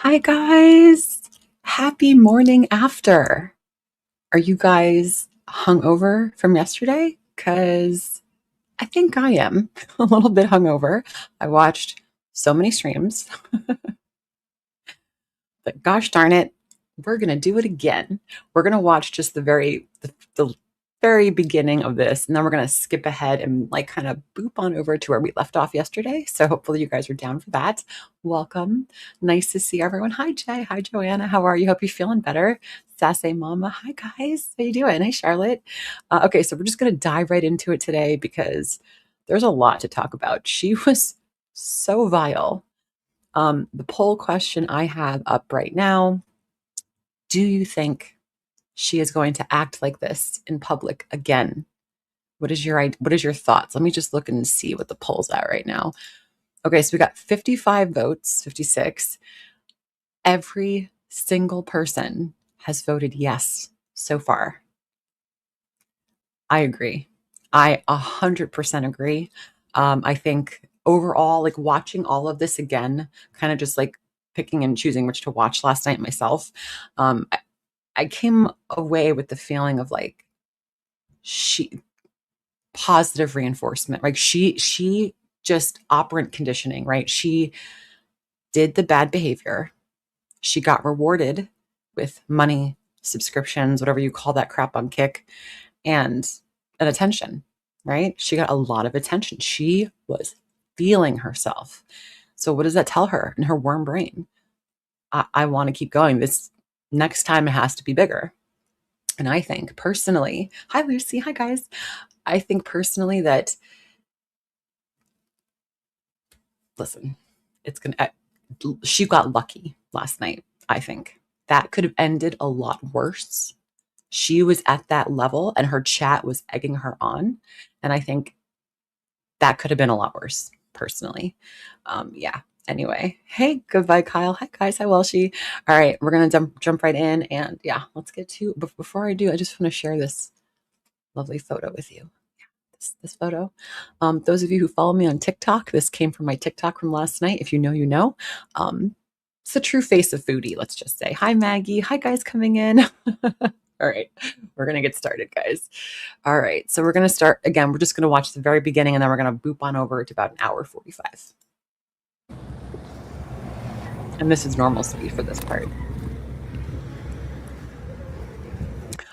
Hi, guys. Happy morning after. Are you guys hungover from yesterday? Because I think I am a little bit hungover. I watched so many streams, but gosh darn it, we're going to do it again. We're going to watch just the very beginning of this, and then we're going to skip ahead and like kind of boop on over to where we left off yesterday. So hopefully you guys are down for that. Welcome. Nice to see everyone. Hi, Jay. Hi, Joanna. How are you? Hope you're feeling better. Sassy Mama. Hi, guys. How you doing? Hey, Charlotte. Okay, so we're just going to dive right into it today because there's a lot to talk about. She was so vile. The poll question I have up right now: do you think she is going to act like this in public again? What is your thoughts? Let me just look and see what the poll's at right now. Okay, so we got 55 votes, 56. Every single person has voted yes so far. I agree. I 100% agree. I think overall, like watching all of this again, kind of just like picking and choosing which to watch last night myself, I came away with the feeling of like she positive reinforcement. Like she just operant conditioning, right? She did the bad behavior. She got rewarded with money, subscriptions, whatever you call that crap on Kick, and an attention, right? She got a lot of attention. She was feeling herself. So what does that tell her in her worm brain? I want to keep going. This next time it has to be bigger. And I think personally, hi Lucy, hi guys. I think personally that, listen, she got lucky last night. I think that could have ended a lot worse. She was at that level and her chat was egging her on. And I think that could have been a lot worse personally. Yeah. Anyway, hey, goodbye, Kyle. Hi, guys. Hi, Welshie. All right, we're gonna jump right in, and yeah, let's get to. But before I do, I just want to share this lovely photo with you. This photo. Those of you who follow me on TikTok, this came from my TikTok from last night. If you know, you know. It's the true face of Foodie. Let's just say hi, Maggie. Hi, guys, coming in. All right, we're gonna get started, guys. All right, so we're gonna start again. We're just gonna watch the very beginning, and then we're gonna boop on over to about an hour 45. And this is normal speed for this part.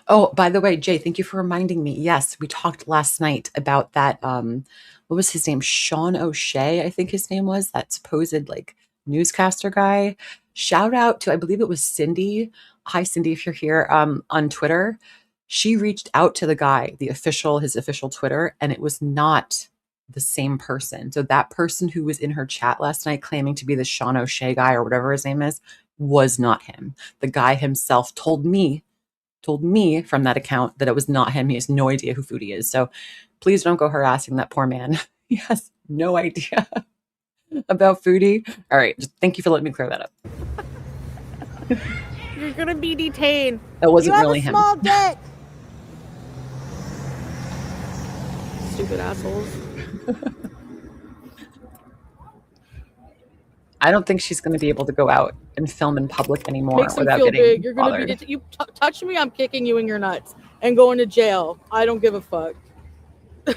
Oh, by the way, Jay, thank you for reminding me. Yes, we talked last night about that. What was his name? Sean O'Shea, I think his name was, that supposed like newscaster guy. Shout out to, I believe it was Cindy. Hi, Cindy, if you're here, on Twitter. She reached out to the guy, his official Twitter, and it was not the same person. So that person who was in her chat last night claiming to be the Sean O'Shea guy or whatever his name is was not him. The guy himself told me from that account that it was not him. He has no idea who Foodie is. So please don't go harassing that poor man. He has no idea about Foodie. All right. Just thank you for letting me clear that up. You're going to be detained. That wasn't really him. You have a small dick. Stupid assholes. I don't think she's going to be able to go out and film in public anymore Makes without feel getting big. You're going bothered. to be you touch me, I'm kicking you in your nuts and going to jail. I don't give a fuck. So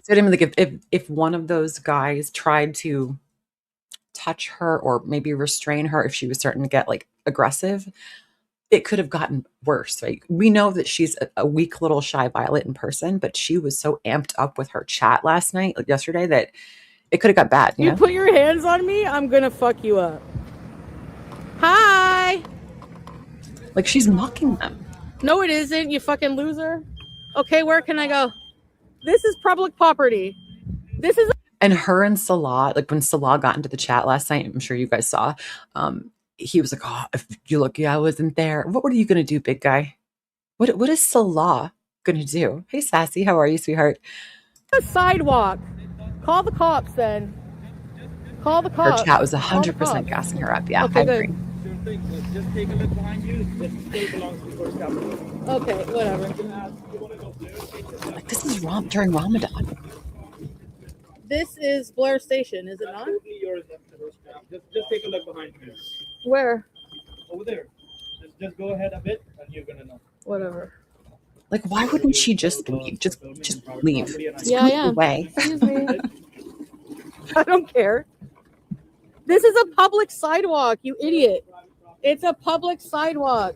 I mean, like if one of those guys tried to touch her or maybe restrain her, if she was starting to get like aggressive, it could have gotten worse, right? We know that she's a weak little shy Violet in person, but she was so amped up with her chat last night, like yesterday, that it could have got bad. You know? Put your hands on me, I'm gonna fuck you up. Hi. Like she's mocking them. No, it isn't, you fucking loser. Okay, where can I go? This is public property. This is. And her and Salah, like when Salah got into the chat last night, I'm sure you guys saw, he was like, "Oh, if you're lucky I wasn't there." What are you gonna do, big guy? What is Salah gonna do? Hey, Sassy, how are you, sweetheart? A sidewalk. Call the cops then. Call the cops. Her chat was 100% gassing her up. Yeah, okay, I agree. Just take a look behind you. The state belongs to the first. Okay, whatever. Like this is during Ramadan. This is Blair Station, is it not? Totally yours. Just take a look behind you. Where? Over there. Just go ahead a bit, and you're gonna know. Whatever. Like, why wouldn't she just leave? Just leave. Yeah, I Scoot am. away. Excuse me. I don't care. This is a public sidewalk, you idiot. It's a public sidewalk.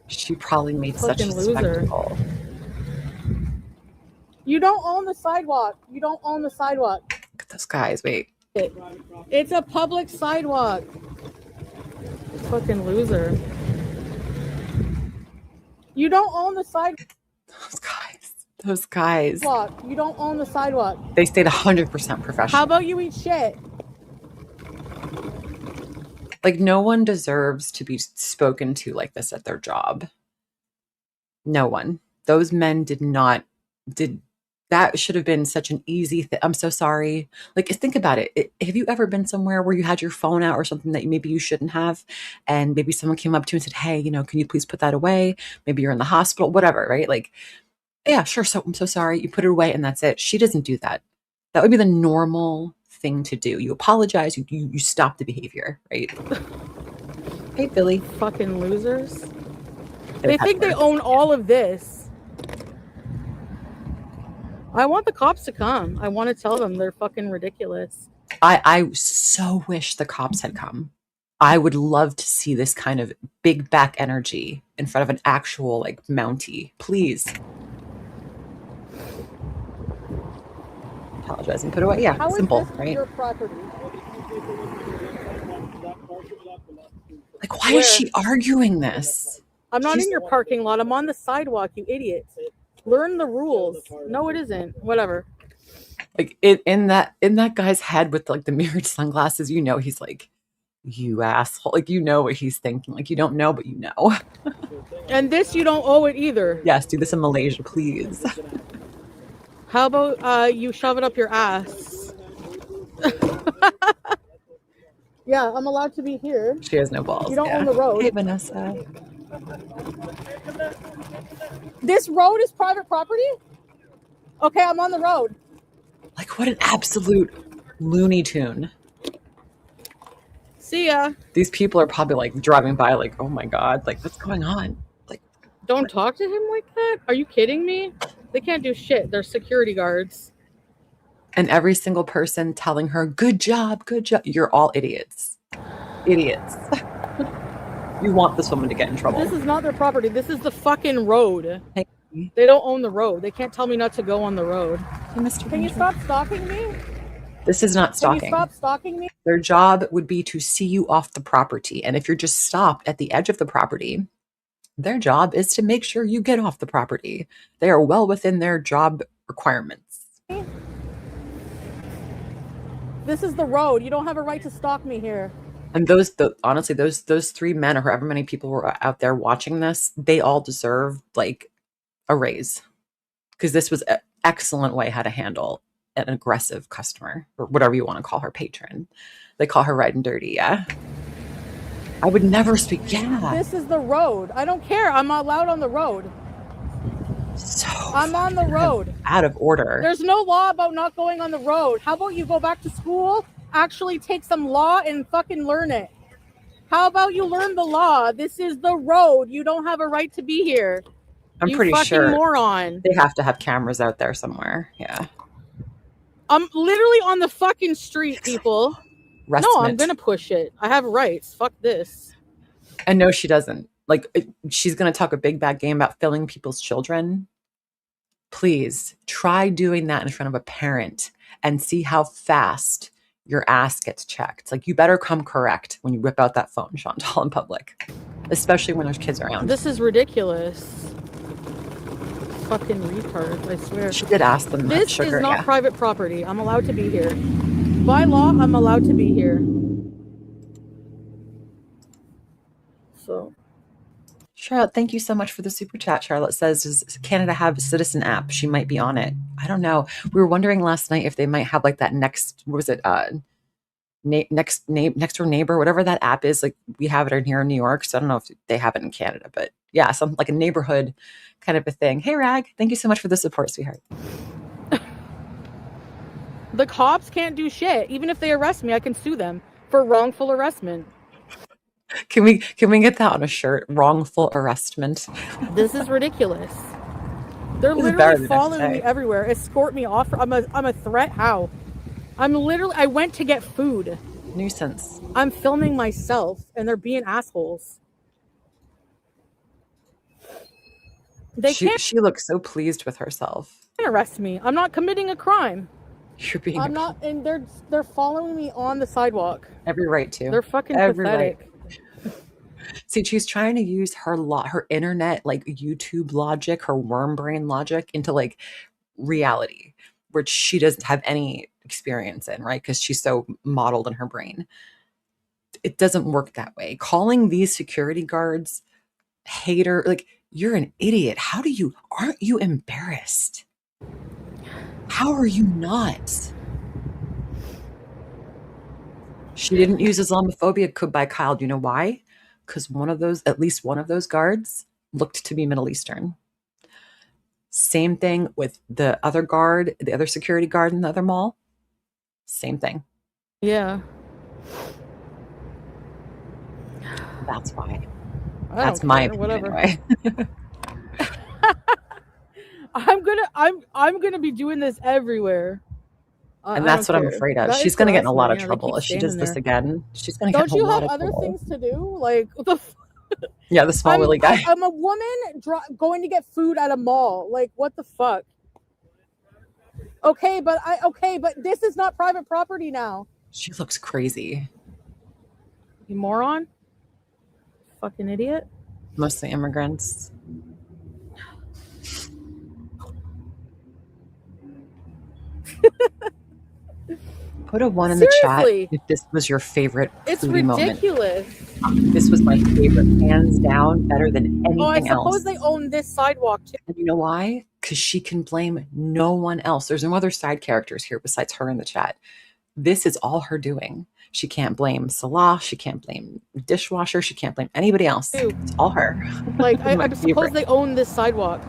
She probably made such a Fucking loser. spectacle. You don't own the sidewalk. You don't own the sidewalk. Look at those guys. Wait. It's a public sidewalk. Fucking loser. You don't own the sidewalk. Those guys. Those guys. You don't own the sidewalk. They stayed 100% professional. How about you eat shit? Like, no one deserves to be spoken to like this at their job. No one. Those men that should have been such an easy thing. I'm so sorry. Like, think about it. Have you ever been somewhere where you had your phone out or something that maybe you shouldn't have? And maybe someone came up to you and said, hey, can you please put that away? Maybe you're in the hospital, whatever, right? Like, yeah, sure. So I'm so sorry. You put it away and that's it. She doesn't do that. That would be the normal thing to do. You apologize. You stop the behavior, right? Hey, Billy. Fucking losers. They think they own all of this. I want the cops to come. I want to tell them they're fucking ridiculous. I so wish the cops had come. I would love to see this kind of big back energy in front of an actual like Mountie. Please. Apologize and put it away. Yeah, How simple, is this right? your property? Like, why is she arguing this? I'm not in your parking lot. I'm on the sidewalk, you idiot. Learn the rules. No, it isn't. Whatever. Like, in that guy's head with like the mirrored sunglasses, he's like, you asshole. Like, what he's thinking. Like, you don't know, but you know. And this, you don't owe it either. Yes, do this in Malaysia, please. How about you shove it up your ass? Yeah, I'm allowed to be here. She has no balls. You don't own the road. Hey, Vanessa. This road is private property? Okay, I'm on the road. Like, what an absolute Looney Tune. See ya. These people are probably like driving by like, oh my God, like what's going on? Like, don't talk to him like that? Are you kidding me? They can't do shit. They're security guards. And every single person telling her, good job, good job. You're all idiots. Idiots. You want this woman to get in trouble. This is not their property. This is the fucking road. Hey. They don't own the road. They can't tell me not to go on the road. Hey, Mr. Can you stop stalking me? This is not stalking. Can you stop stalking me? Their job would be to see you off the property. And if you're just stopped at the edge of the property, their job is to make sure you get off the property. They are well within their job requirements. This is the road. You don't have a right to stalk me here. And honestly, those three men or however many people were out there watching this, they all deserve like a raise. Because this was an excellent way how to handle an aggressive customer or whatever you want to call her, patron. They call her riding dirty, yeah? I would never speak, yeah. This is the road. I don't care. I'm allowed on the road. So I'm on the road. Out of order. There's no law about not going on the road. How about you go back to school, actually take some law and fucking learn it? How about you learn the law? This is the road. You don't have a right to be here. I'm pretty sure. You fucking moron. They have to have cameras out there somewhere. Yeah. I'm literally on the fucking street, people. No, I'm going to push it. I have rights. Fuck this. And no, she doesn't. Like, she's going to talk a big bad game about filling people's children. Please try doing that in front of a parent and see how fast your ass gets checked. Like, you better come correct when you whip out that phone, Chantal, in public, especially when there's kids around. This is ridiculous. Fucking retard, I swear. She did ask them. This sugar, is not private property. I'm allowed to be here. By law, I'm allowed to be here. So, Charlotte, thank you so much for the super chat. Charlotte says, does Canada have a citizen app? She might be on it. I don't know. We were wondering last night if they might have like that next door neighbor, whatever that app is. Like, we have it in here in New York, so I don't know if they have it in Canada, but yeah, some like a neighborhood kind of a thing. Hey, Rag, thank you so much for the support, sweetheart. The cops can't do shit. Even if they arrest me, I can sue them for wrongful arrestment. Can we get that on a shirt? Wrongful arrestment. This is ridiculous. They're This is better literally than following me XA. everywhere. Escort me off. I'm a threat. How? I went to get food. Nuisance. I'm filming myself and they're being assholes. She looks so pleased with herself. Arrest me. I'm not committing a crime. You're being I'm not, and they're following me on the sidewalk. every right to. They're fucking pathetic. Right. See, she's trying to use her internet, like YouTube logic, her worm brain logic into like reality, which she doesn't have any experience in, right? Because she's so modeled in her brain. It doesn't work that way. Calling these security guards hater, like, you're an idiot. Aren't you embarrassed? How are you not? She didn't use Islamophobia by Kyle. Do you know why? Because at least one of those guards looked to be Middle Eastern. Same thing with the other security guard in the other mall. Same thing. Yeah. That's why. That's my opinion anyway. I'm gonna be doing this everywhere. And that's what I'm afraid of. She's going to get in a lot of trouble if she does this again. She's going to get in a lot of trouble. Don't you have other things to do? Like, what the yeah, the small willy guy. I'm a woman going to get food at a mall. Like, what the fuck? Okay, but this is not private property now. She looks crazy. You moron. Fucking idiot. Mostly immigrants. Put a 1 in the chat if this was your favorite Foodie moment. It's ridiculous. This was my favorite, hands down, better than anything else. I suppose they own this sidewalk too. And you know why? Because she can blame no one else. There's no other side characters here besides her in the chat. This is all her doing. She can't blame Salah. She can't blame dishwasher. She can't blame anybody else. It's all her. Like, I suppose they own this sidewalk.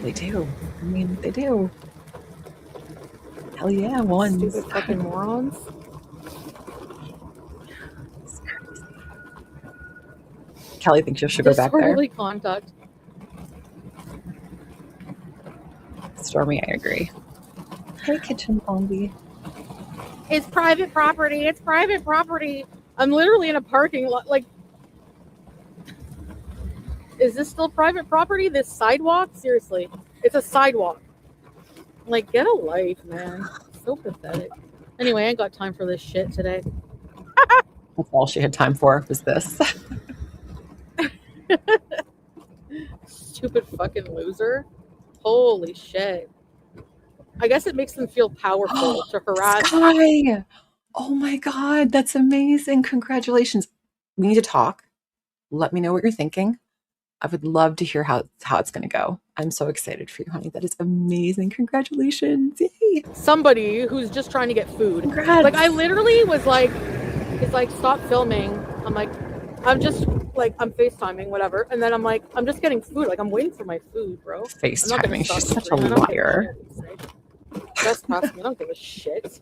They do. I mean, they do. Hell yeah, one. Stupid fucking morons. Kelly thinks you should go back there. Contact. Stormy, I agree. Hey, kitchen zombie. It's private property. It's private property. I'm literally in a parking lot. Like, is this still private property? This sidewalk? Seriously, it's a sidewalk. Like, get a life, man. So pathetic. Anyway, I ain't got time for this shit today. That's all she had time for was this. Stupid fucking loser. Holy shit. I guess it makes them feel powerful to harass. Sky! Oh my God, that's amazing. Congratulations. We need to talk. Let me know what you're thinking. I would love to hear how it's going to go. I'm so excited for you, honey. That is amazing. Congratulations. Yay. Somebody who's just trying to get food. Congrats. Like, I literally was like, it's like, stop filming. I'm like, I'm just like, I'm FaceTiming, whatever. And then I'm like, I'm just getting food. Like, I'm waiting for my food, bro. FaceTiming. She's such a liar. Trespassing. I don't give a shit.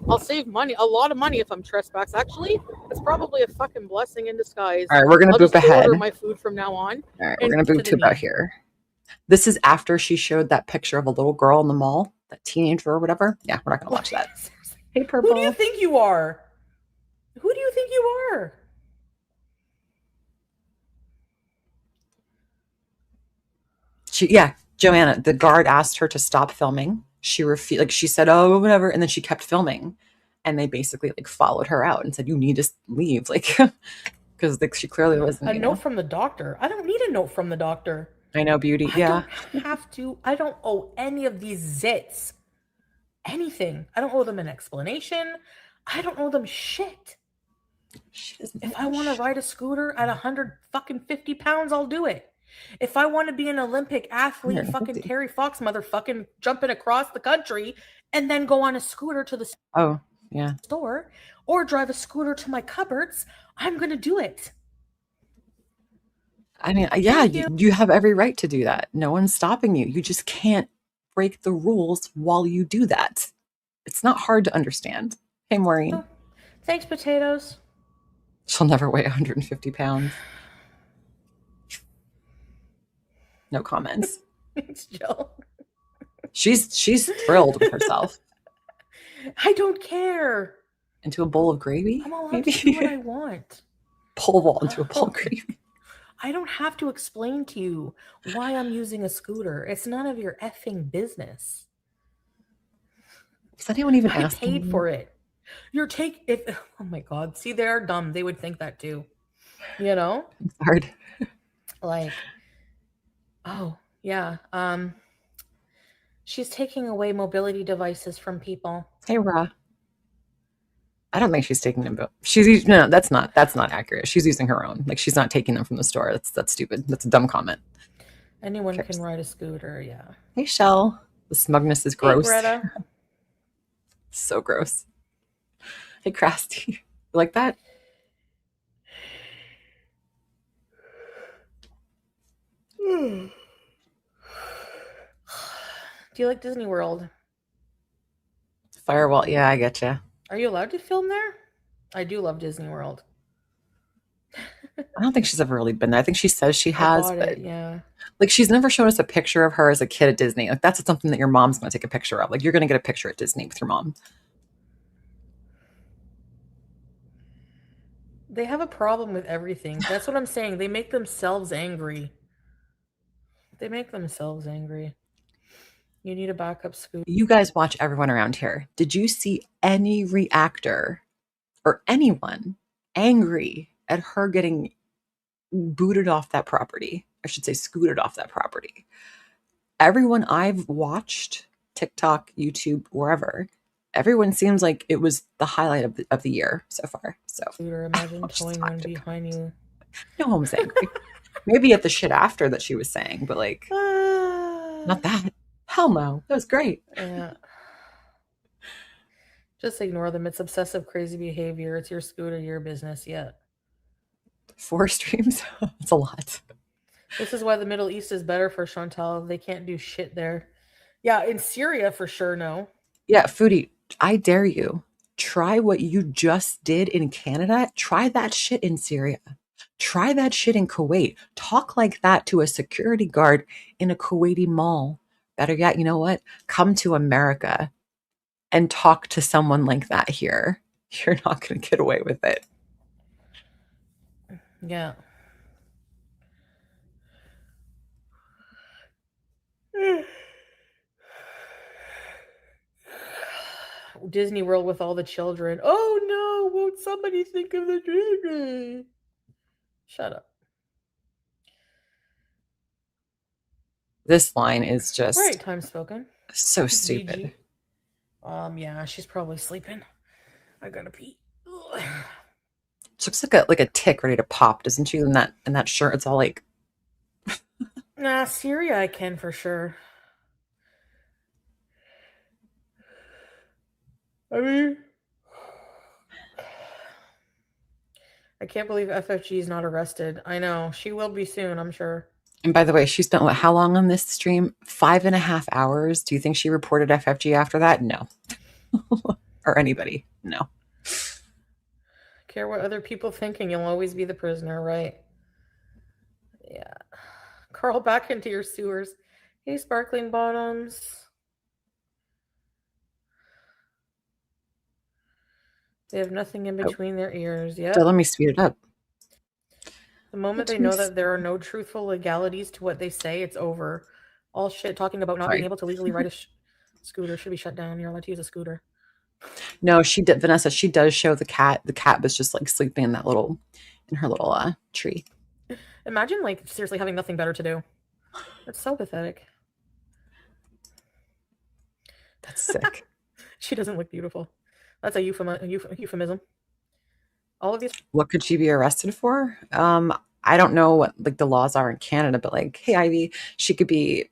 I'll save money, a lot of money if I'm trespassed. Actually, it's probably a fucking blessing in disguise. All right, we're gonna boop ahead. Order my food from now on. All right, we're gonna boop to about here. This is after she showed that picture of a little girl in the mall, that teenager or whatever. Yeah, we're not gonna watch that. Hey, Purple. Who do you think you are? Who do you think you are? Joanna, the guard asked her to stop filming. She refused, like, she said, oh, whatever, and then she kept filming, and they basically like followed her out and said, you need to leave, like, because she clearly wasn't. A note from the doctor. I don't need a note from the doctor. I know, beauty. I don't have to. I don't owe any of these zits anything. I don't owe them an explanation. I don't owe them shit. If I want to ride a scooter at 150 pounds, I'll do it. If I want to be an Olympic athlete, fucking Terry Fox motherfucking jumping across the country and then go on a scooter to the store or drive a scooter to my cupboards, I'm going to do it. I mean, you have every right to do that. No one's stopping you. You just can't break the rules while you do that. It's not hard to understand. Hey, Maureen. Oh, thanks, potatoes. She'll never weigh 150 pounds. No comments. Thanks, Jill. She's thrilled with herself. I don't care. Into a bowl of gravy? I'm allowed Maybe to do what I want. pole vault into a bowl of gravy. I don't have to explain to you why I'm using a scooter. It's none of your effing business. Is anyone even I asking? paid for it. Oh my God. See, they are dumb. They would think that too. You know? It's hard. Like, oh, yeah. She's taking away mobility devices from people. Hey, Ra. I don't think she's taking them. No, that's not accurate. She's using her own. Like, she's not taking them from the store. That's stupid. That's a dumb comment. Anyone can ride a scooter, yeah. Hey, Shell. The smugness is gross. Hey, Greta. So gross. Hey, Krusty. You like that? Do you like Disney World? Firewall. Yeah, I getcha. Are you allowed to film there? I do love Disney World. I don't think she's ever really been there. I think she says she has, but yeah. Like, she's never shown us a picture of her as a kid at Disney. Like, that's something that your mom's going to take a picture of. Like, you're going to get a picture at Disney with your mom. They have a problem with everything. That's what I'm saying. They make themselves angry. You need a backup scooter. You guys watch everyone around here. Did you see any reactor or anyone angry at her getting booted off that property? I should say scooted off that property. Everyone I've watched, TikTok, YouTube, wherever, everyone seems like it was the highlight of the year so far. So imagine towing one behind you. No one was angry. Maybe at the shit after that she was saying, but like, not that. Hell no. That was great. Yeah. Just ignore them. It's obsessive, crazy behavior. It's your scooter, your business. Yeah. 4 streams? That's a lot. This is why the Middle East is better for Chantal. They can't do shit there. Yeah, in Syria, for sure, no. Yeah, Foodie, I dare you. Try what you just did in Canada. Try that shit in Syria. Try that shit in Kuwait. Talk like that to a security guard in a Kuwaiti mall. Better yet, you know what? Come to America and talk to someone like that here. You're not going to get away with it. Yeah. Disney World with all the children. Oh no, won't somebody think of the children? Shut up. This line is just right. Time spoken. So stupid. Yeah, she's probably sleeping. I gotta pee. Ugh. She looks like a tick ready to pop, doesn't she? In that shirt, it's all like. Nah, Syria I can for sure. I mean, I can't believe FFG is not arrested. I know. She will be soon, I'm sure. And by the way, she spent how long on this stream? 5.5 hours. Do you think she reported FFG after that? No. Or anybody? No. Care what other people thinking. You'll always be the prisoner, right? Yeah. Crawl back into your sewers. Hey, sparkling bottoms. They have nothing in between their ears. Yeah. So let me speed it up. The moment they know that there are no truthful legalities to what they say, it's over. All shit talking about not being able to legally ride a scooter should be shut down. You're allowed to use a scooter. No, she did, Vanessa. She does show the cat. The cat was just like sleeping in her little tree. Imagine seriously having nothing better to do. That's so pathetic. That's sick. She doesn't look beautiful. That's a euphemism. All of these. What could she be arrested for? I don't know what the laws are in Canada, but hey, Ivy, she could be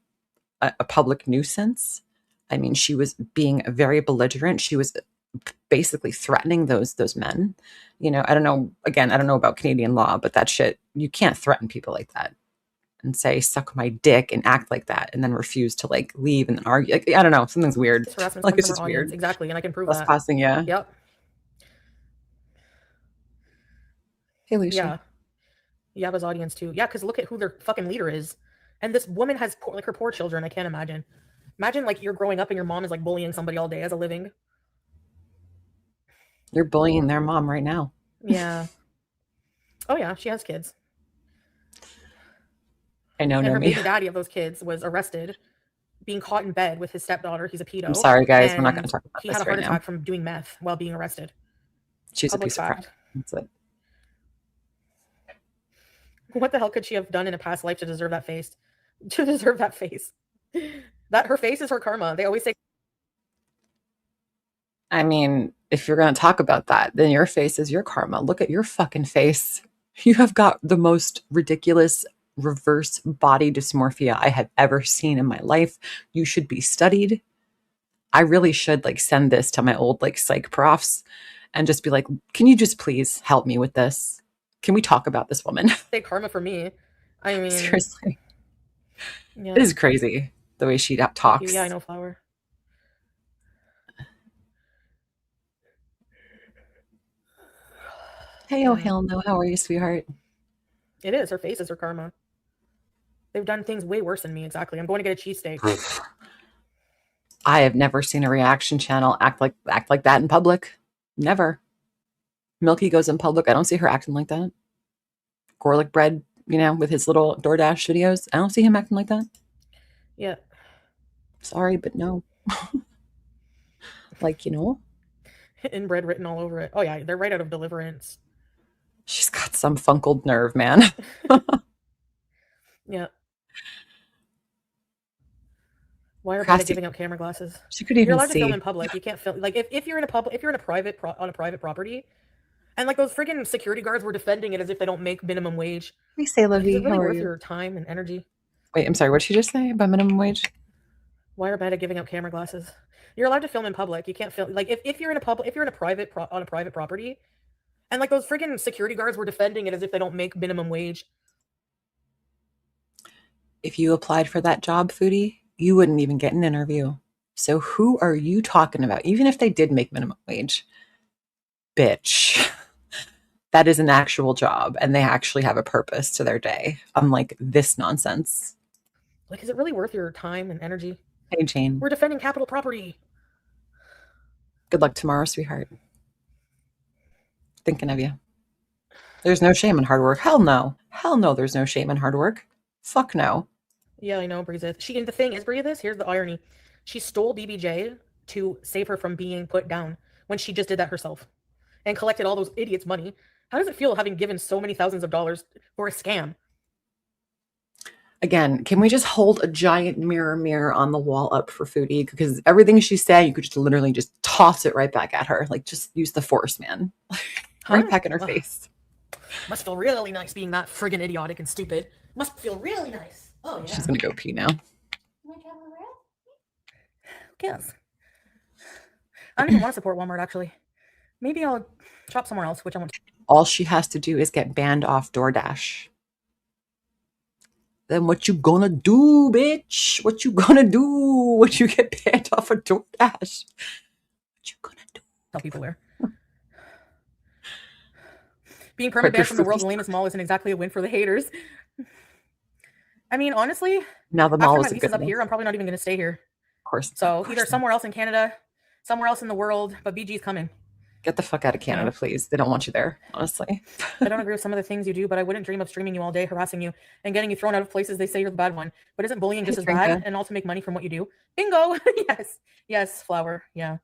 a public nuisance. I mean, she was being very belligerent. She was basically threatening those men. I don't know. Again, I don't know about Canadian law, but that shit, you can't threaten people like that. and say, suck my dick and act like that and then refuse to like leave and then argue. Like, I don't know. Something's weird. This harassment Like comes it's from just our audience. weird. Exactly. And I can prove that. Trespassing, yeah. Yep. Hey, Lucia. Yeah. Yabba's audience too. Yeah, because look at who their fucking leader is. And this woman has like her poor children. I can't imagine. Imagine like you're growing up and your mom is like bullying somebody all day as a living. You're bullying their mom right now. Yeah. Oh yeah, she has kids. I know. And her me. baby daddy of those kids was arrested, being caught in bed with his stepdaughter. He's a pedo. I'm sorry, guys. We're not going to talk about he this had a right heart now. attack from doing meth while being arrested. She's Public a piece fact. of crap. That's it. What the hell could she have done in a past life to deserve that face? To deserve that face. That her face is her karma. They always say. I mean, if you're going to talk about that, then your face is your karma. Look at your fucking face. You have got the most ridiculous reverse body dysmorphia I have ever seen in my life. You should be studied. I really should like send this to my old like psych profs and just be like, can you just please help me with this? Can we talk about this woman? Say karma for me. I mean, seriously. Yeah. It is crazy the way she talks. Yeah, I know, Flower. Hey, oh hell no. How are you, sweetheart? It is. Her face is her karma. They've done things way worse than me. Exactly. I'm going to get a cheesesteak. I have never seen a reaction channel act like that in public. Never. Milky goes in public. I don't see her acting like that. Garlic bread, with his little DoorDash videos. I don't see him acting like that. Yeah. Sorry, but no. Like, Inbred written all over it. Oh yeah, they're right out of Deliverance. She's got some funkled nerve, man. Yeah. Why are people giving out camera glasses? She could even You're allowed see. to film in public. You can't film like if you're in a private property, and like those freaking security guards were defending it as if they don't make minimum wage. Hey, say, Livy, is it really how are worth you? your time and energy? Wait, I'm sorry. What did she just say about minimum wage? Why are Meta giving out camera glasses? You're allowed to film in public. You can't film like if you're in a private property, and like those freaking security guards were defending it as if they don't make minimum wage. If you applied for that job, Foodie, you wouldn't even get an interview. So who are you talking about? Even if they did make minimum wage, bitch, that is an actual job and they actually have a purpose to their day. Unlike this nonsense. Like, is it really worth your time and energy? Hey, Jane. We're defending capital property. Good luck tomorrow, sweetheart. Thinking of you. There's no shame in hard work. Hell no. Hell no, there's no shame in hard work. Fuck no. Yeah, I know, Breeze. The thing is, Breeze, here's the irony. She stole BBJ to save her from being put down when she just did that herself and collected all those idiots' money. How does it feel having given so many thousands of dollars for a scam? Again, can we just hold a giant mirror on the wall up for Foodie? Because everything she's saying, you could just literally just toss it right back at her. Like, just use the force, man. Right back in her face. Must feel really nice being that friggin' idiotic and stupid. Must feel really nice. Oh, yeah. She's going to go pee now. Yes. I don't even want to support Walmart, actually. Maybe I'll shop somewhere else, which I want to. All she has to do is get banned off DoorDash. Then what you gonna do, bitch? What you gonna do when you get banned off of DoorDash? What you gonna do? Tell people where. Being permanent banned from the world's lamest mall isn't exactly a win for the haters. I mean, honestly, now the mall is my lease is up here. I'm probably not even going to stay here. Of course. So either somewhere else in Canada, somewhere else in the world, but BG's coming. Get the fuck out of Canada, please. They don't want you there, honestly. I don't agree with some of the things you do, but I wouldn't dream of streaming you all day, harassing you, and getting you thrown out of places they say you're the bad one. But isn't bullying just as bad and also make money from what you do? Bingo! Yes. Yes, Flower. Yeah.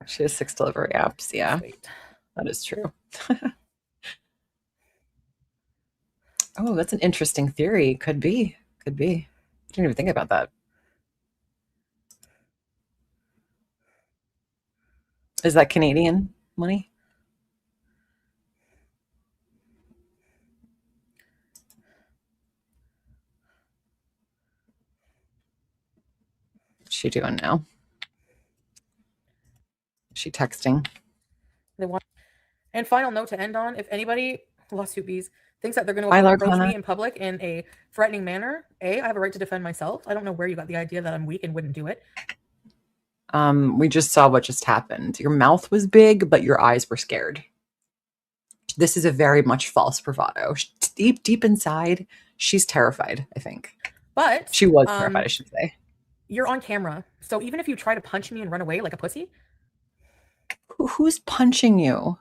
She has 6 delivery apps. Yeah. Sweet. That is true. Oh, that's an interesting theory. Could be. Could be. I didn't even think about that. Is that Canadian money? What's she doing now? Is she texting? They want. And final note to end on: if anybody, lawsuit bees, thinks that they're going Bye, to approach Larkana. me in public in a threatening manner. I have a right to defend myself. I don't know where you got the idea that I'm weak and wouldn't do it. We just saw what just happened. Your mouth was big, but your eyes were scared. This is a very much false bravado. Deep inside, she's terrified, I think. But she was terrified, I should say. You're on camera. So even if you try to punch me and run away like a pussy. Who's punching you?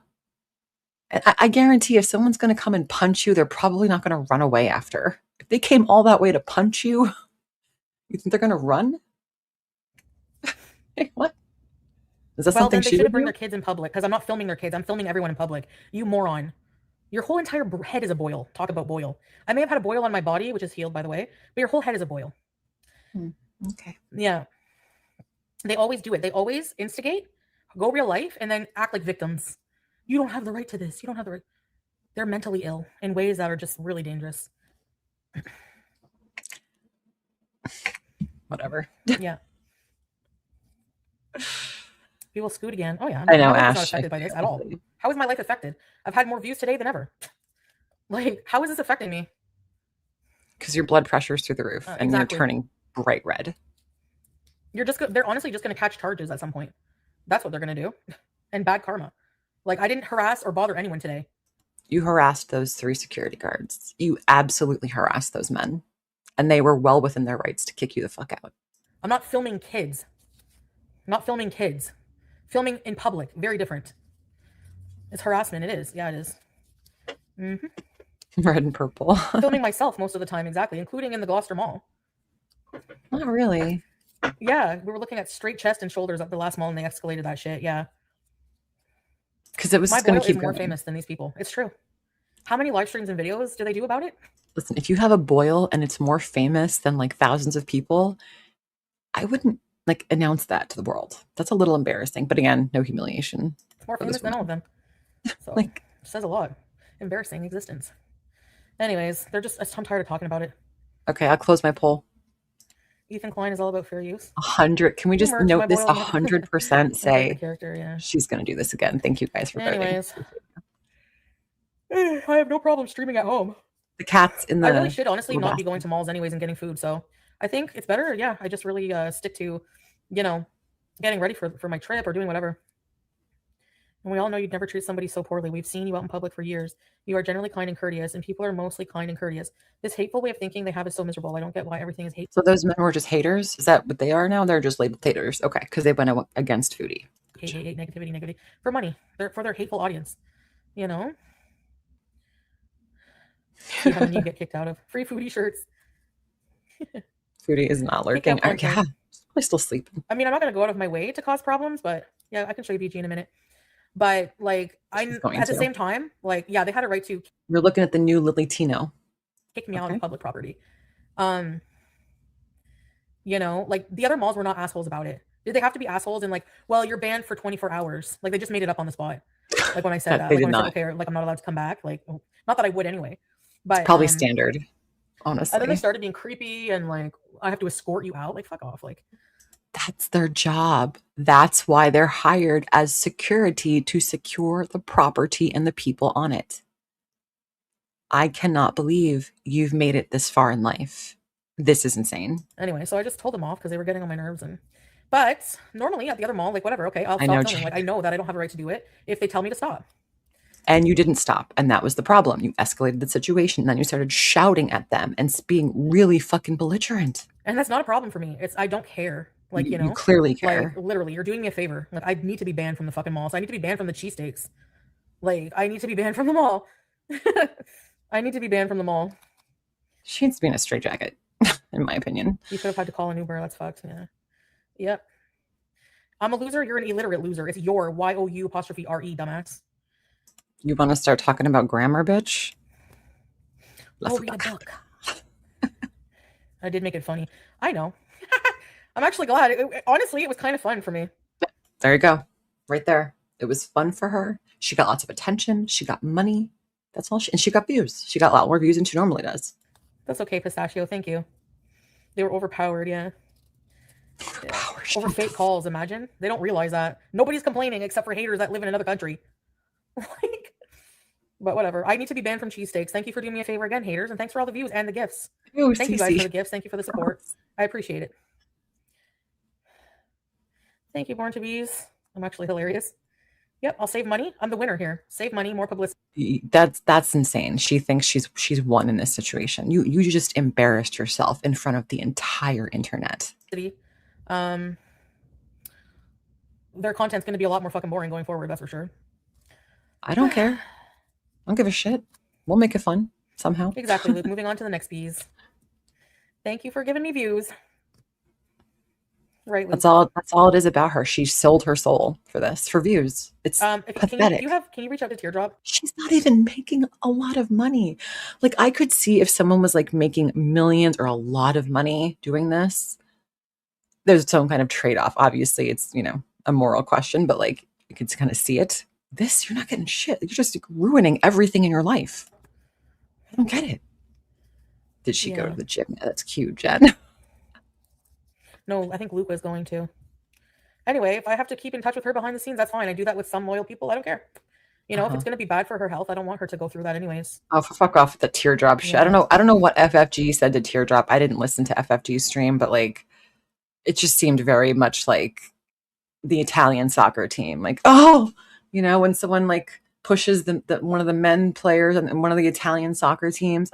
I guarantee if someone's going to come and punch you, they're probably not going to run away after. If they came all that way to punch you, you think they're going to run? Hey, what? Is that well, something then they shouldn't bring their kids in public because I'm not filming their kids. I'm filming everyone in public. You moron. Your whole entire head is a boil. Talk about boil. I may have had a boil on my body, which is healed, by the way, but your whole head is a boil. Okay. Yeah. They always do it. They always instigate, go real life, and then act like victims. You don't have the right to this. You don't have the right. They're mentally ill in ways that are just really dangerous. Whatever. Yeah. We will scoot again. Oh yeah. I know, My life Ash. is not affected by this at all. How is my life affected? I've had more views today than ever. Like, how is this affecting me? Because your blood pressure is through the roof and exactly. You're turning bright red. They're honestly just going to catch charges at some point. That's what they're going to do. And bad karma. Like, I didn't harass or bother anyone today. You harassed those 3 security guards. You absolutely harassed those men. And they were well within their rights to kick you the fuck out. I'm not filming kids. I'm not filming kids. Filming in public. Very different. It's harassment. It is. Yeah, it is. Mm-hmm. Red and purple. Filming myself most of the time, exactly, including in the Gloucester Mall. Not really. Yeah, we were looking at straight chest and shoulders at the last mall, and they escalated that shit. Yeah, because it was going to keep is more famous than these people. It's true. How many live streams and videos do they do about it? Listen, if you have a boil and it's more famous than like thousands of people, I wouldn't like announce that to the world. That's a little embarrassing. But again, no humiliation. It's more famous than all of them. So like, it says a lot. Embarrassing existence. Anyways, I'm tired of talking about it. Okay, I'll close my poll. Ethan Klein is all about fair use. 100. Can we just note this? 100% say character, yeah. She's going to do this again. Thank you guys for voting. Anyways, I have no problem streaming at home. The cat's in the. I really should honestly not be going to malls anyways and getting food. So I think it's better. Yeah, I just really stick to, getting ready for my trip or doing whatever. And we all know you'd never treat somebody so poorly. We've seen you out in public for years. You are generally kind and courteous, and people are mostly kind and courteous. This hateful way of thinking they have is so miserable. I don't get why everything is hateful. So those men were just haters? Is that what they are now? They're just labeled haters. Okay, because they went against Foodie. Hate, negativity. For money. For their hateful audience. See how many you get kicked out of. Free Foodie shirts. Foodie is not lurking. Yeah, probably still sleeping. I mean, I'm not going to go out of my way to cause problems, but yeah, I can show you BG in a minute. But like, at the same time, like, yeah, they had a right to. You're looking at the new Lily Tino. Kick me out of public property. Like the other malls were not assholes about it. Did they have to be assholes and like, well, you're banned for 24 hours? Like they just made it up on the spot. Like when I said that, like when I said, okay, like I'm not allowed to come back. Like, not that I would anyway, but it's probably standard, honestly. And then they started being creepy and like, I have to escort you out. Like, fuck off. Like, that's their job. That's why they're hired as security to secure the property and the people on it. I cannot believe you've made it this far in life. This is insane. Anyway, so I just told them off because they were getting on my nerves. But normally at the other mall, like whatever, okay, I'll stop filming. Like I know that I don't have a right to do it if they tell me to stop. And you didn't stop. And that was the problem. You escalated the situation. Then you started shouting at them and being really fucking belligerent. And that's not a problem for me. I don't care. Like, you clearly care. Like, literally, you're doing me a favor. Like, I need to be banned from the fucking malls. I need to be banned from the cheesesteaks. Like, I need to be banned from the mall. I need to be banned from the mall. She needs to be in a straitjacket, in my opinion. You should have had to call an Uber. That's fucked. Yeah. Yep. I'm a loser. You're an illiterate loser. It's your Y-O-U_R-E, dumbass. You want to start talking about grammar, bitch? Let's read a book. I did make it funny. I know. I'm actually glad. Honestly, it was kind of fun for me. There you go. Right there. It was fun for her. She got lots of attention. She got money. That's all. And she got views. She got a lot more views than she normally does. That's okay, Pistachio. Thank you. They were overpowered, yeah. Over fake calls, imagine. They don't realize that. Nobody's complaining except for haters that live in another country. Like, But whatever. I need to be banned from cheesesteaks. Thank you for doing me a favor again, haters, and thanks for all the views and the gifts. Ooh, Thank you guys Cece. for the gifts. Thank you for the support. I appreciate it. Thank you, Born to Bees. I'm actually hilarious. Yep, I'll save money. I'm the winner here. Save money, more publicity. That's insane. She thinks she's won in this situation. You just embarrassed yourself in front of the entire internet. Their content's going to be a lot more fucking boring going forward, that's for sure. I don't care. I don't give a shit. We'll make it fun somehow. Exactly, Luke. Moving on to the next bees. Thank you for giving me views. Right, Luke. That's all it is about her. She sold her soul for this, for views. It's pathetic. Can you reach out to Teardrop? She's not even making a lot of money. Like, I could see if someone was like making millions or a lot of money doing this, there's some kind of trade-off. Obviously, it's, a moral question, but like, you could kind of see it. This, you're not getting shit. You're just like, ruining everything in your life. I don't get it. Did she go to the gym? Yeah, that's cute, Jen. No, I think Luke was going to. Anyway, if I have to keep in touch with her behind the scenes, that's fine. I do that with some loyal people. I don't care. If it's going to be bad for her health, I don't want her to go through that anyways. Oh, fuck off with the Teardrop shit. I don't know what FFG said to Teardrop. I didn't listen to FFG's stream, but like, it just seemed very much like the Italian soccer team. Like, when someone like pushes the one of the men players and one of the Italian soccer teams,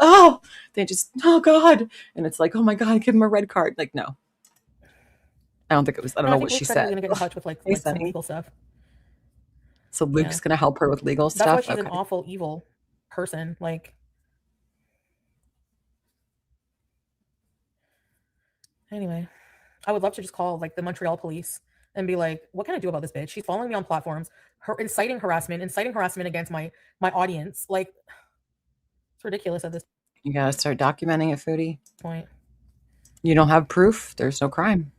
they just, oh God. And it's like, oh my God, give him a red card. Like, no. I don't think it was, I don't know what she said. We're going to get in touch with like some legal stuff. So Luke's going to help her with legal stuff? That's why she's an awful, evil person. Like, anyway, I would love to just call like the Montreal police and be like, what can I do about this bitch? She's following me on platforms, inciting harassment against my audience. Like, it's ridiculous at this You got to start documenting it, Foodie. point. You don't have proof, there's no crime.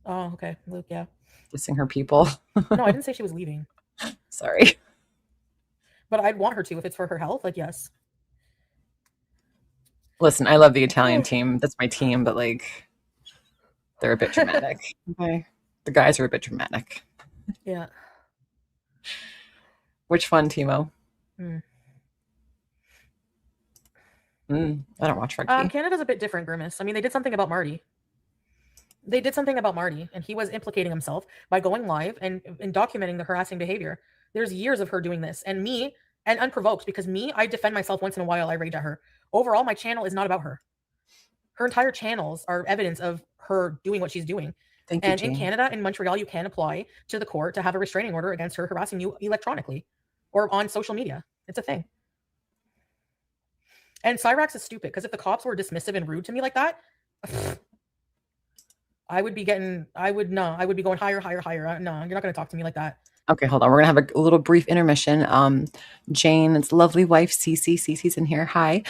Oh, okay. Luke, yeah. Dissing her people. No, I didn't say she was leaving. Sorry. But I'd want her to if it's for her health. Like, yes. Listen, I love the Italian team. That's my team, but like, they're a bit dramatic. Okay. The guys are a bit dramatic. Yeah. Which one, Timo? I don't watch rugby. Canada's a bit different, Grimace. I mean, they did something about Marty. And he was implicating himself by going live and documenting the harassing behavior. There's years of her doing this, and unprovoked, because I defend myself once in a while. I rage at her. Overall, my channel is not about her. Her entire channels are evidence of her doing what she's doing. Thank you, and Jane. in Canada, in Montreal, you can apply to the court to have a restraining order against her harassing you electronically or on social media. It's a thing. And Cyrax is stupid, because if the cops were dismissive and rude to me like that, I would be going higher. No, you're not going to talk to me like that. Okay, hold on. We're going to have a little brief intermission. Jane's lovely wife, Cece. Cece's in here. Hi.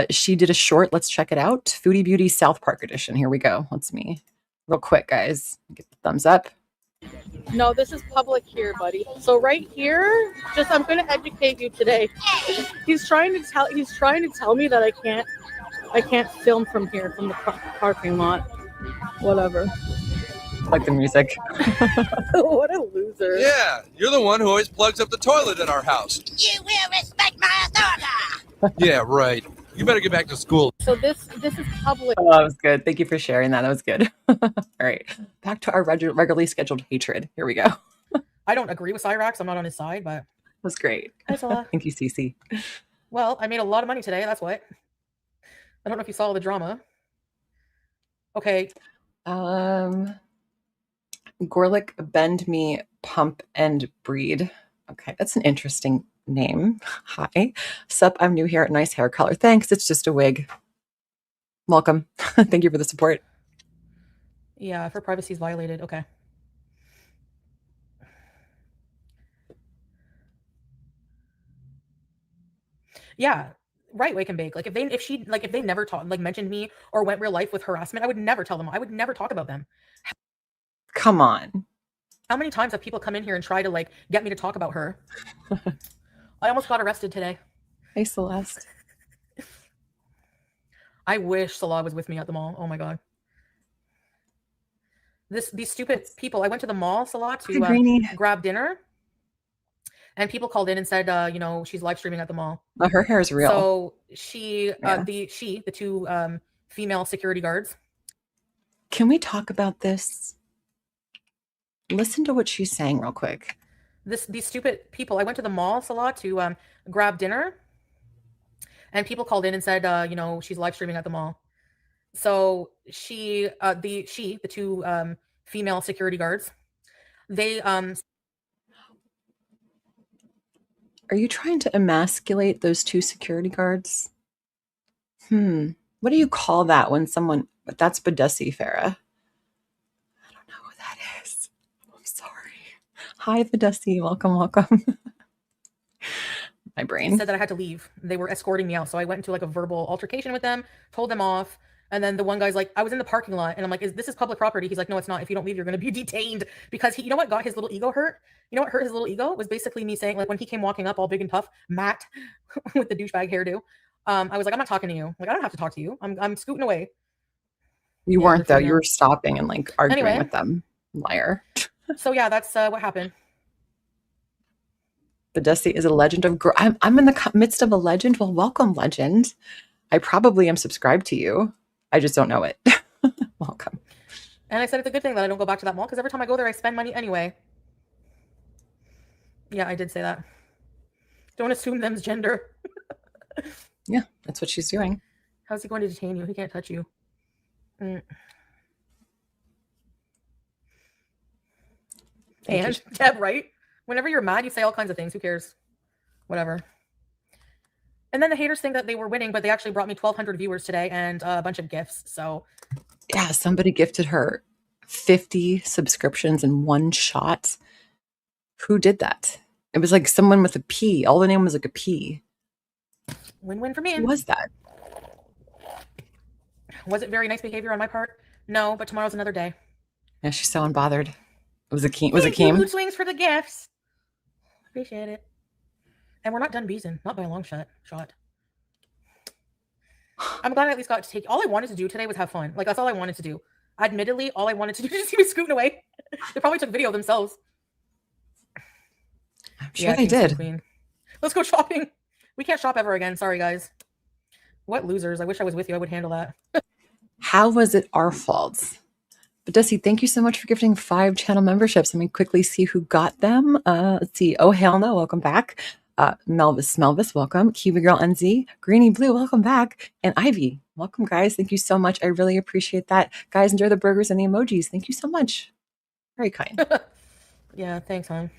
She did a short. Let's check it out. Foodie Beauty South Park edition. Here we go. Let's me. Real quick, guys. Get the thumbs up. No, this is public here, buddy. So right here, I'm going to educate you today. He's trying to tell me that I can't film from here, from the parking lot. Whatever. Like the music. What a loser. Yeah, you're the one who always plugs up the toilet at our house. You will respect my authority. Yeah, right. You better get back to school. So this is public. Oh, that was good. Thank you for sharing that. That was good. All right. Back to our regularly scheduled hatred. Here we go. I don't agree with Cyrax. I'm not on his side, but... That was great. Hi, Sola. Thank you, Cece. Well, I made a lot of money today. That's what. I don't know if you saw the drama. Okay. Gorlick, Bend Me, Pump and Breed. Okay, that's an interesting name. Hi. Sup, I'm new here. Nice hair color. Thanks. It's just a wig. Welcome. Thank you for the support. Yeah, if her privacy is violated. Okay. Yeah. Right, Wake and Bake. Like if they never mentioned me or went real life with harassment, I would never tell them. I would never talk about them. Come on. How many times have people come in here and try to get me to talk about her? I almost got arrested today. Hey, Celeste. I wish Salah was with me at the mall. Oh my God. These stupid people. I went to the mall, Salah, to grab dinner. and people called in and said, she's live streaming at the mall. Oh, her hair is real. So she, Yeah. the two female security guards. Can we talk about this? Listen to what she's saying real quick. These stupid people. I went to the mall, Salah, to grab dinner, and people called in and said, she's live streaming at the mall. So she, the two female security guards, they Are you trying to emasculate those two security guards? What do you call that when someone... That's Badessi, Farrah. I don't know who that is. I'm sorry. Hi, Badessi. Welcome. My brain said that I had to leave. They were escorting me out. So I went into like a verbal altercation with them, told them off. And then the one guy's like, I was in the parking lot. And I'm like, this is public property? He's like, no, it's not. If you don't leave, you're going to be detained. Because you know what got his little ego hurt? You know what hurt his little ego? Was basically me saying, like, when he came walking up all big and tough, Matt, with the douchebag hairdo. I was like, I'm not talking to you. Like, I don't have to talk to you. I'm scooting away. You weren't, though. You were stopping and like arguing with them. Liar. So yeah, that's what happened. Badessi is a legend of... I'm in the midst of a legend. Well, welcome, legend. I probably am subscribed to you. I just don't know it. Welcome. And I said it's a good thing that I don't go back to that mall because every time I go there, I spend money anyway. Yeah, I did say that. Don't assume them's gender. Yeah, that's what she's doing. How's he going to detain you? He can't touch you. And Deb, right? Whenever you're mad, you say all kinds of things. Who cares? Whatever. And then the haters think that they were winning, but they actually brought me 1,200 viewers today and a bunch of gifts. So yeah, somebody gifted her 50 subscriptions in one shot. Who did that? It was like someone with a P. All the name was like a P. Win-win for me. Who was that? Was it very nice behavior on my part? No, but tomorrow's another day. Yeah, she's so unbothered. Was it Keem? Mood swings for the gifts. Appreciate it. And we're not done beezing. Not by a long shot. I'm glad I at least got to take... All I wanted to do today was have fun. Like, that's all I wanted to do. Admittedly, all I wanted to do was see me scooting away. They probably took video themselves. I'm sure they did. Queen. Let's go shopping. We can't shop ever again. Sorry, guys. What losers. I wish I was with you. I would handle that. How was it our fault? But Desi, thank you so much for gifting 5 channel memberships. Let me quickly see who got them. Let's see. Oh, hell no. Welcome back. Melvis, welcome. Kiwi Girl NZ. Greeny Blue, welcome back. And Ivy, welcome, guys. Thank you so much. I really appreciate that. Guys, enjoy the burgers and the emojis. Thank you so much. Very kind. Yeah, thanks, hon.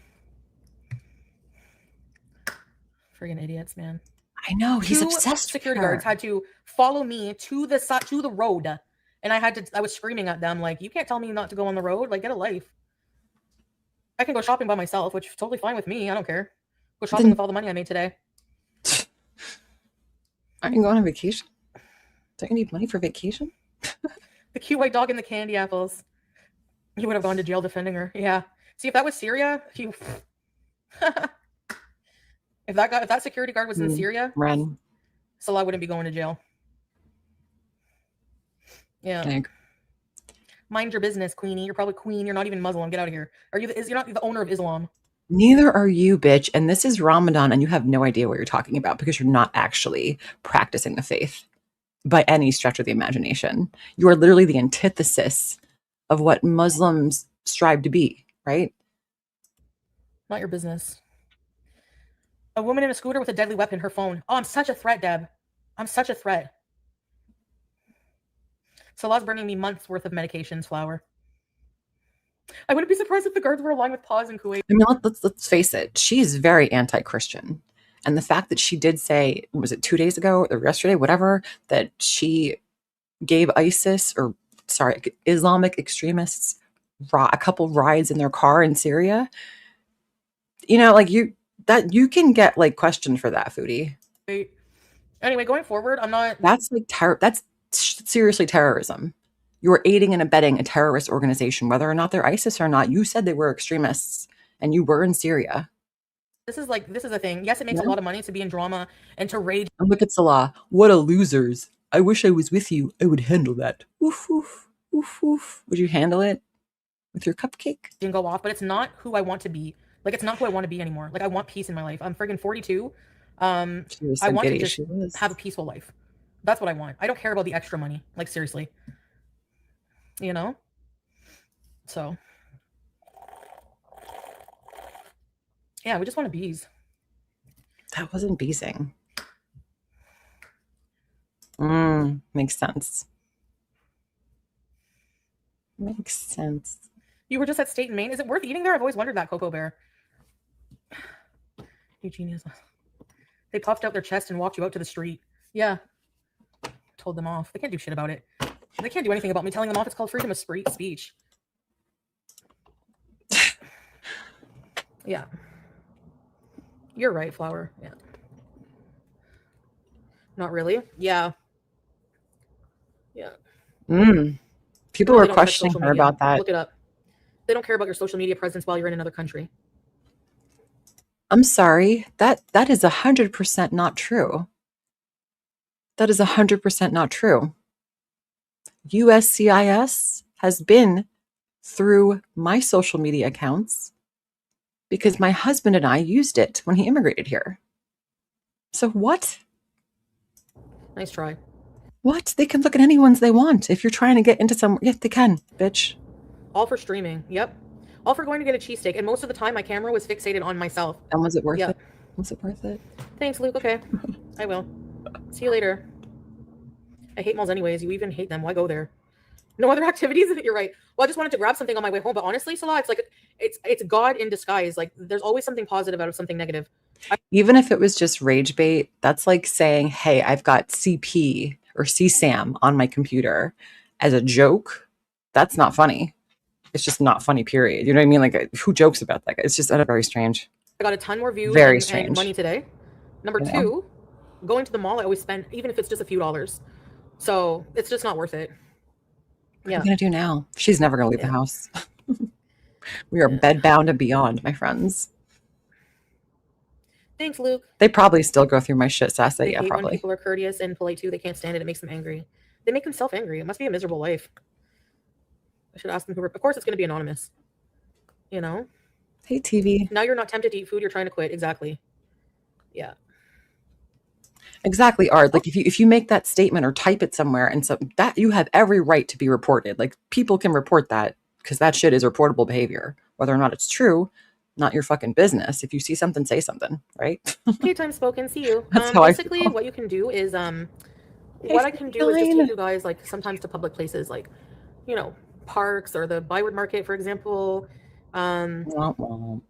Friggin' idiots, man. I know. He's obsessed. Security guards had to follow me to the road. And I was screaming at them, like, you can't tell me not to go on the road. Like, get a life. I can go shopping by myself, which is totally fine with me. I don't care. Go shopping with all the money I made today. Aren't you going on vacation? Don't you need money for vacation? The cute white dog and the candy apples. You would have gone to jail defending her. Yeah. See, if that was Syria, if that security guard was in Syria, Ren. Salah wouldn't be going to jail. Yeah. Thank. Mind your business, Queenie. You're probably queen. You're not even Muslim. Get out of here. You're not the owner of Islam. Neither are you, bitch. And this is Ramadan, and you have no idea what you're talking about because you're not actually practicing the faith by any stretch of the imagination. You are literally the antithesis of what Muslims strive to be, right? Not your business. A woman in a scooter with a deadly weapon, her phone. Oh, I'm such a threat, Deb. I'm such a threat. Salah's bringing me months worth of medications, Flower. I wouldn't be surprised if the guards were aligned with Paws in Kuwait. I mean, let's face it. She's very anti-Christian. And the fact that she did say, was it 2 days ago or yesterday, whatever, that she gave Islamic extremists a couple rides in their car in Syria. You know, like you can get like questioned for that, Foodie. Anyway, going forward, I'm not... That's like that's seriously terrorism. You're aiding and abetting a terrorist organization, whether or not they're ISIS or not. You said they were extremists and you were in Syria. This is a thing. Yes, it makes a lot of money to be in drama and to rage. And look at Salah. What a losers. I wish I was with you. I would handle that. Woof, woof, woof, woof. Would you handle it with your cupcake? And go off, but it's not who I want to be. Like, it's not who I want to be anymore. Like, I want peace in my life. I'm friggin' 42. She was I so want to giddy. just She was. have a peaceful life. That's what I want. I don't care about the extra money. Like, seriously. You know? So, yeah, we just want to bees. That wasn't beezing. Makes sense. Makes sense. You were just at State and Maine. Is it worth eating there? I've always wondered that, Cocoa Bear. You genius. They puffed out their chest and walked you out to the street. Yeah. Told them off. They can't do shit about it. They can't do anything about me telling them off. It's called freedom of speech. Yeah. You're right, Flower. Yeah. Not really? Yeah. Yeah. People were questioning her about that. Look it up. They don't care about your social media presence while you're in another country. I'm sorry. That is 100% not true. That is 100% not true. USCIS has been through my social media accounts because my husband and I used it when he immigrated here. So what? Nice try. What? They can look at any ones they want. If you're trying to get into some, yeah, they can, bitch. All for streaming. Yep. All for going to get a cheesesteak. And most of the time, my camera was fixated on myself. And was it worth it? Was it worth it? Thanks, Luke. Okay. I will. See you later. I hate malls anyways. You even hate them. Why go there? No other activities? You're right. Well, I just wanted to grab something on my way home. But honestly, Salah, it's like, it's God in disguise. Like, there's always something positive out of something negative. Even if it was just rage bait, that's like saying, hey, I've got CP or CSAM on my computer as a joke. That's not funny. It's just not funny, period. You know what I mean? Like, who jokes about that? It's just very strange. I got a ton more views and money today. Number two, going to the mall, I always spend, even if it's just a few dollars. So it's just not worth it. What are you going to do now? She's never going to leave the house. We are bedbound and beyond, my friends. Thanks, Luke. They probably still go through my shit, Sasa. They Yeah, hate probably. when people are courteous and polite too. They can't stand it. It makes them angry. They make themselves angry. It must be a miserable life. I should ask them who. Of course, it's going to be anonymous. You know. Hey, TV. Now you're not tempted to eat food. You're trying to quit. Exactly. Yeah. Exactly, Art. Like if you make that statement or type it somewhere, and so that you have every right to be reported. Like people can report that because that shit is reportable behavior, whether or not it's true. Not your fucking business. If you see something, say something, right? Okay, time spoken. See you. That's how basically, I feel. what you can do is what I can do is just take you guys like sometimes to public places, like parks or the Byward Market, for example. You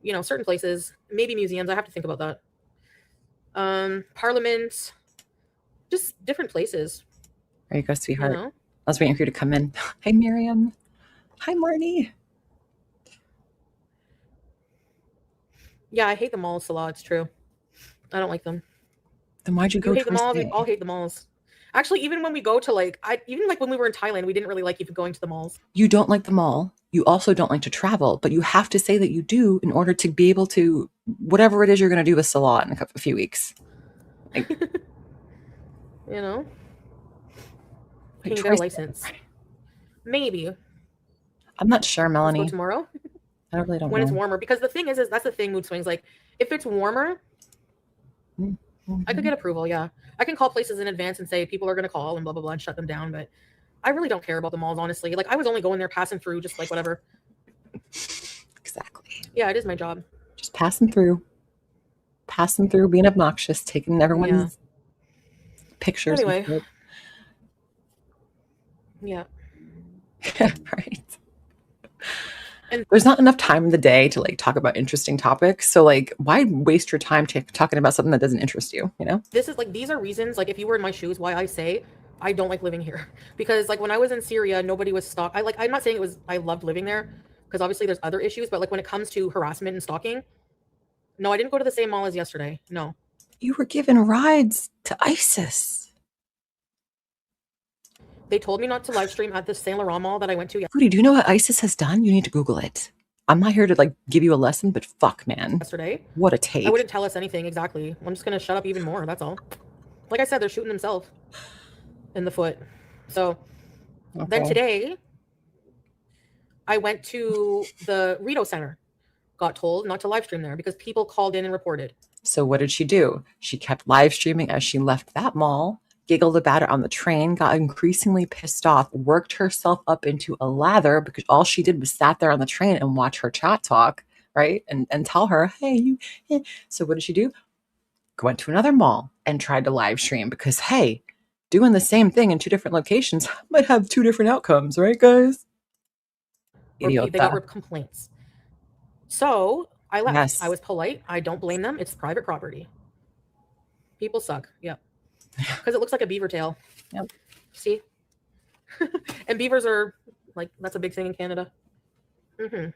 know, certain places, maybe museums. I have to think about that. Parliament, just different places. There you go, sweetheart. You know? I was waiting for you to come in. Hi, Miriam. Hi, Marty. Yeah, I hate the malls a lot. It's true. I don't like them. Then why'd you go? You hate the malls. We all hate the malls. Actually, even when we go to even when we were in Thailand, we didn't really like even going to the malls. You don't like the mall. You also don't like to travel, but you have to say that you do in order to be able to whatever it is you're going to do with Salah in a few weeks. Like, you know, can you get a license? Maybe. I'm not sure, Melanie. Let's go tomorrow. I really don't when know. It's warmer, because the thing is that's the thing. Mood swings. Like if it's warmer, I could get approval. Yeah, I can call places in advance and say people are going to call and blah blah blah and shut them down. But I really don't care about the malls, honestly. Like I was only going there passing through, just like whatever. Exactly. Yeah, it is my job. Just passing through, being obnoxious, taking everyone's pictures. Anyway. Yeah. Right. And there's not enough time in the day to talk about interesting topics. So why waste your time talking about something that doesn't interest you? You know, this is these are reasons. If you were in my shoes, why I say I don't like living here. Because when I was in Syria, nobody was stalked. I'm not saying I loved living there, because obviously there's other issues. But when it comes to harassment and stalking, no, I didn't go to the same mall as yesterday. No. You were given rides to ISIS. They told me not to live stream at the Saint Laurent mall that I went to yesterday. Foodie, do you know what ISIS has done? You need to Google it. I'm not here to give you a lesson, but fuck, man. Yesterday. What a take. I wouldn't tell us anything exactly. I'm just going to shut up even more. That's all. Like I said, they're shooting themselves in the foot. So then today, I went to the Rito Center, got told not to live stream there because people called in and reported. So what did she do? She kept live streaming as she left that mall, giggled about it on the train, got increasingly pissed off, worked herself up into a lather because all she did was sat there on the train and watch her chat talk, right? And tell her, hey, you. So what did she do? Went to another mall and tried to live stream because, hey, doing the same thing in two different locations might have two different outcomes, right, guys? They got complaints. So I left. Yes. I was polite. I don't blame them. It's private property. People suck. Yep. Because it looks like a beaver tail. Yep. See? And beavers are like, that's a big thing in Canada. Mm-hmm.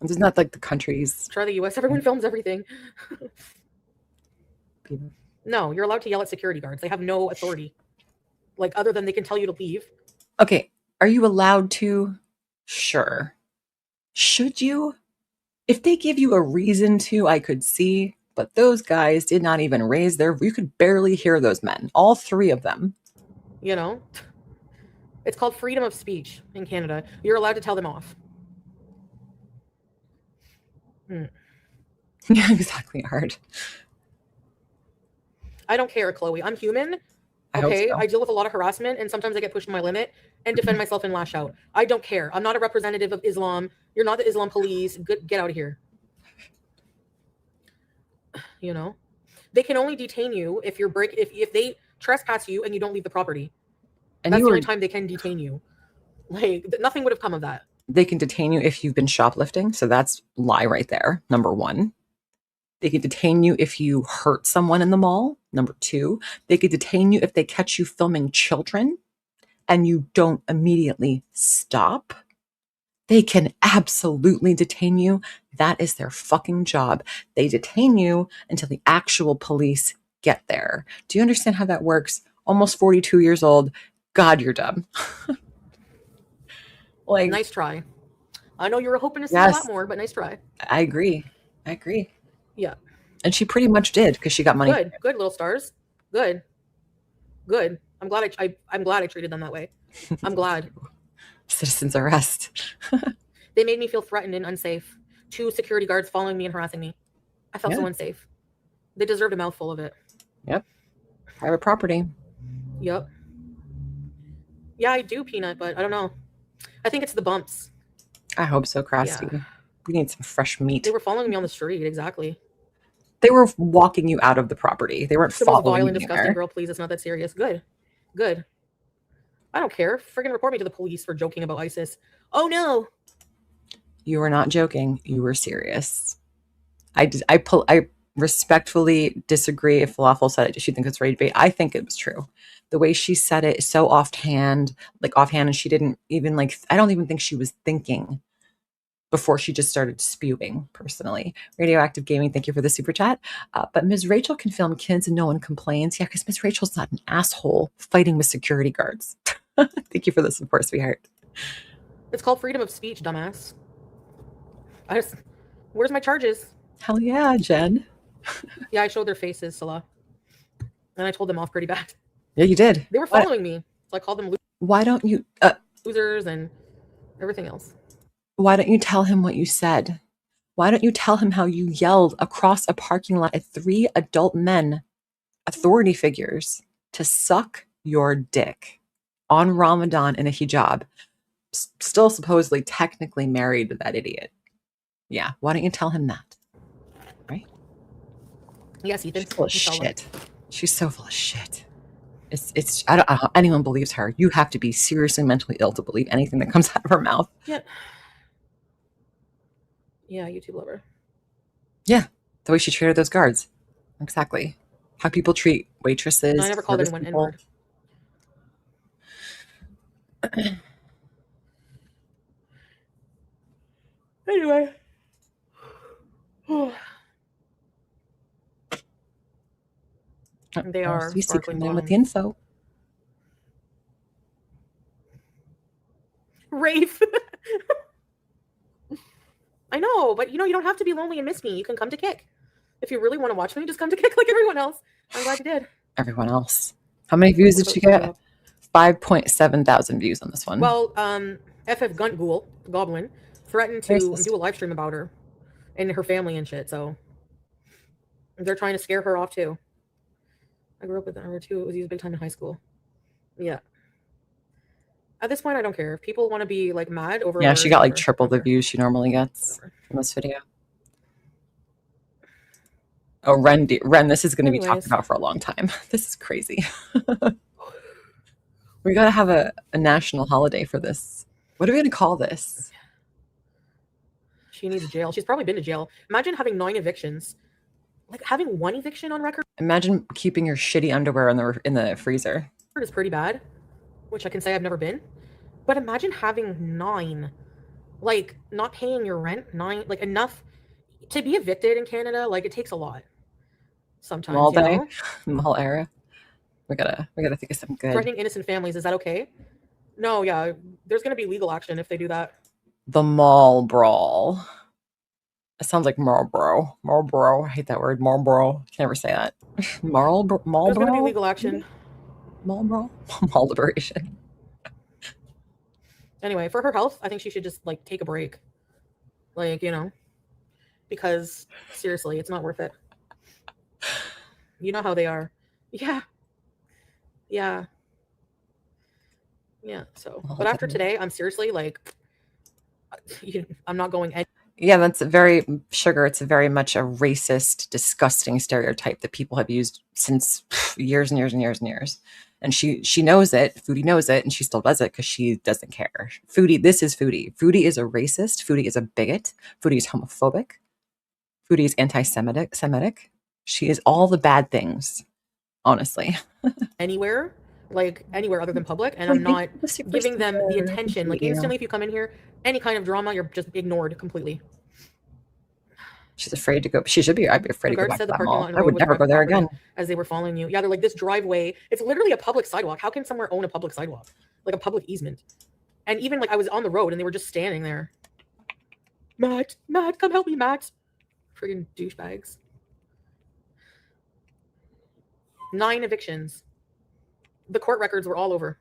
Isn't that like the countries? Try the US. Everyone films everything. No, you're allowed to yell at security guards. They have no authority. Like, other than they can tell you to leave. Okay. Are you allowed to? Sure. Should you? If they give you a reason to, I could see. But those guys did not even raise their... You could barely hear those men. All three of them. You know? It's called freedom of speech in Canada. You're allowed to tell them off. Yeah, exactly, Art. I don't care, Chloe. I'm human. Okay, I deal with a lot of harassment, and sometimes I get pushed to my limit and defend myself and lash out. I don't care. I'm not a representative of Islam. You're not the Islam police. Get out of here. You know, they can only detain you if if they trespass you and you don't leave the property. And that's the only time they can detain you. Like, nothing would have come of that. They can detain you if you've been shoplifting. So that's lie right there. Number one. They could detain you if you hurt someone in the mall. Number two. They could detain you if they catch you filming children and you don't immediately stop. They can absolutely detain you. That is their fucking job. They detain you until the actual police get there. Do you understand how that works? Almost 42 years old. God, you're dumb. Like, nice try. I know you were hoping to see a lot more, but nice try. I agree. Yeah. And she pretty much did because she got money. Good little stars. Good. I'm glad I treated them that way. I'm glad. Citizen's arrest. They made me feel threatened and unsafe. 2 security guards following me and harassing me. I felt so unsafe. They deserved a mouthful of it. Yep. Private property. Yep. Yeah, I do, Peanut, but I don't know. I think it's the bumps. I hope so, Krusty. Yeah. We need some fresh meat. They were following me on the street, exactly. They were walking you out of the property. They weren't following you. The most violent, disgusting girl, please. It's not that serious. Good. I don't care. Friggin' report me to the police for joking about ISIS. Oh, no. You were not joking. You were serious. I respectfully disagree if Falafel said it. She thinks it's ready to bait. I think it was true. The way she said it is so offhand, and she didn't even I don't even think she was thinking before she just started spewing, personally. Radioactive Gaming, thank you for the super chat. But Ms. Rachel can film kids and no one complains. Yeah, because Ms. Rachel's not an asshole fighting with security guards. Thank you for the support, sweetheart. It's called freedom of speech, dumbass. Where's my charges? Hell yeah, Jen. Yeah, I showed their faces, Salah. And I told them off pretty bad. Yeah, you did. They were following me. So I called them Why don't you... losers and everything else. Why don't you tell him what you said? Why don't you tell him how you yelled across a parking lot at 3 adult men, authority figures, to suck your dick on Ramadan in a hijab, still supposedly technically married to that idiot? Yeah, why don't you tell him that? Right? Yes, Ethan. She's full of shit. She's so full of shit. It's I don't know how anyone believes her. You have to be seriously mentally ill to believe anything that comes out of her mouth. Yeah, YouTube lover. Yeah, the way she treated those guards. Exactly. How people treat waitresses. No, I never called anyone N-word. Anyway. They are sparkling blonde. With the info. Rafe. I know, but you don't have to be lonely and miss me. You can come to Kick. If you really want to watch me, just come to Kick like everyone else. I'm glad you did. Everyone else. How many views did she get? 5,700 views on this one. Well, FF Gunt Ghoul, Goblin, threatened to Racist. do a live stream about her and her family and shit. So they're trying to scare her off too. I grew up with her too. It was used big time in high school. Yeah. At this point, I don't care. If people want to be like mad over, Yeah, she got like whatever, triple the whatever. views she normally gets Whatever. from this video. Oh, Ren, this is going to be talked Anyways. about for a long time. This is crazy. We got to have a national holiday for this. What are we going to call this? She needs jail. She's probably been to jail. Imagine having 9 evictions. Like having 1 eviction on record Imagine keeping your shitty underwear in the freezer. is pretty bad, which I can say I've never been. But imagine having 9, like not paying your rent, 9, like enough to be evicted in Canada. Like it takes a lot. Sometimes, Mall day, you know? mall era. We gotta think of something good. Threatening innocent families, is that okay? No, yeah, there's gonna be legal action if they do that. The mall brawl. It sounds like Marlboro. Marlboro. I hate that word. Marlboro. Can never say that. Marlboro. There's gonna be legal action. Marlboro. Mall liberation. Anyway, for her health, I think she should just like take a break. Like, you know, because seriously, it's not worth it. You know how they are. Yeah. Yeah. Yeah. So, but after today, I'm seriously like, I'm not going. Yeah, that's a very sugar. It's a very much a racist, disgusting stereotype that people have used since years and years and years and years. And she knows it. Foodie knows it, and she still does it because she doesn't care. Foodie, this is Foodie. Foodie is a racist. Foodie is a bigot. Foodie is homophobic. Foodie is anti-Semitic. She is all the bad things, honestly. Anywhere other than public, and I'm not giving them the attention. Like instantly, if you come in here, any kind of drama, you're just ignored completely. She's afraid to go. I'd be afraid to go back to that mall. I would was never go there again. As they were following you. Yeah, they're like, this driveway, it's literally a public sidewalk. How can somewhere own a public sidewalk? Like a public easement. And even like I was on the road and they were just standing there. Matt, come help me, Matt. Friggin' douchebags. 9 evictions. The court records were all over.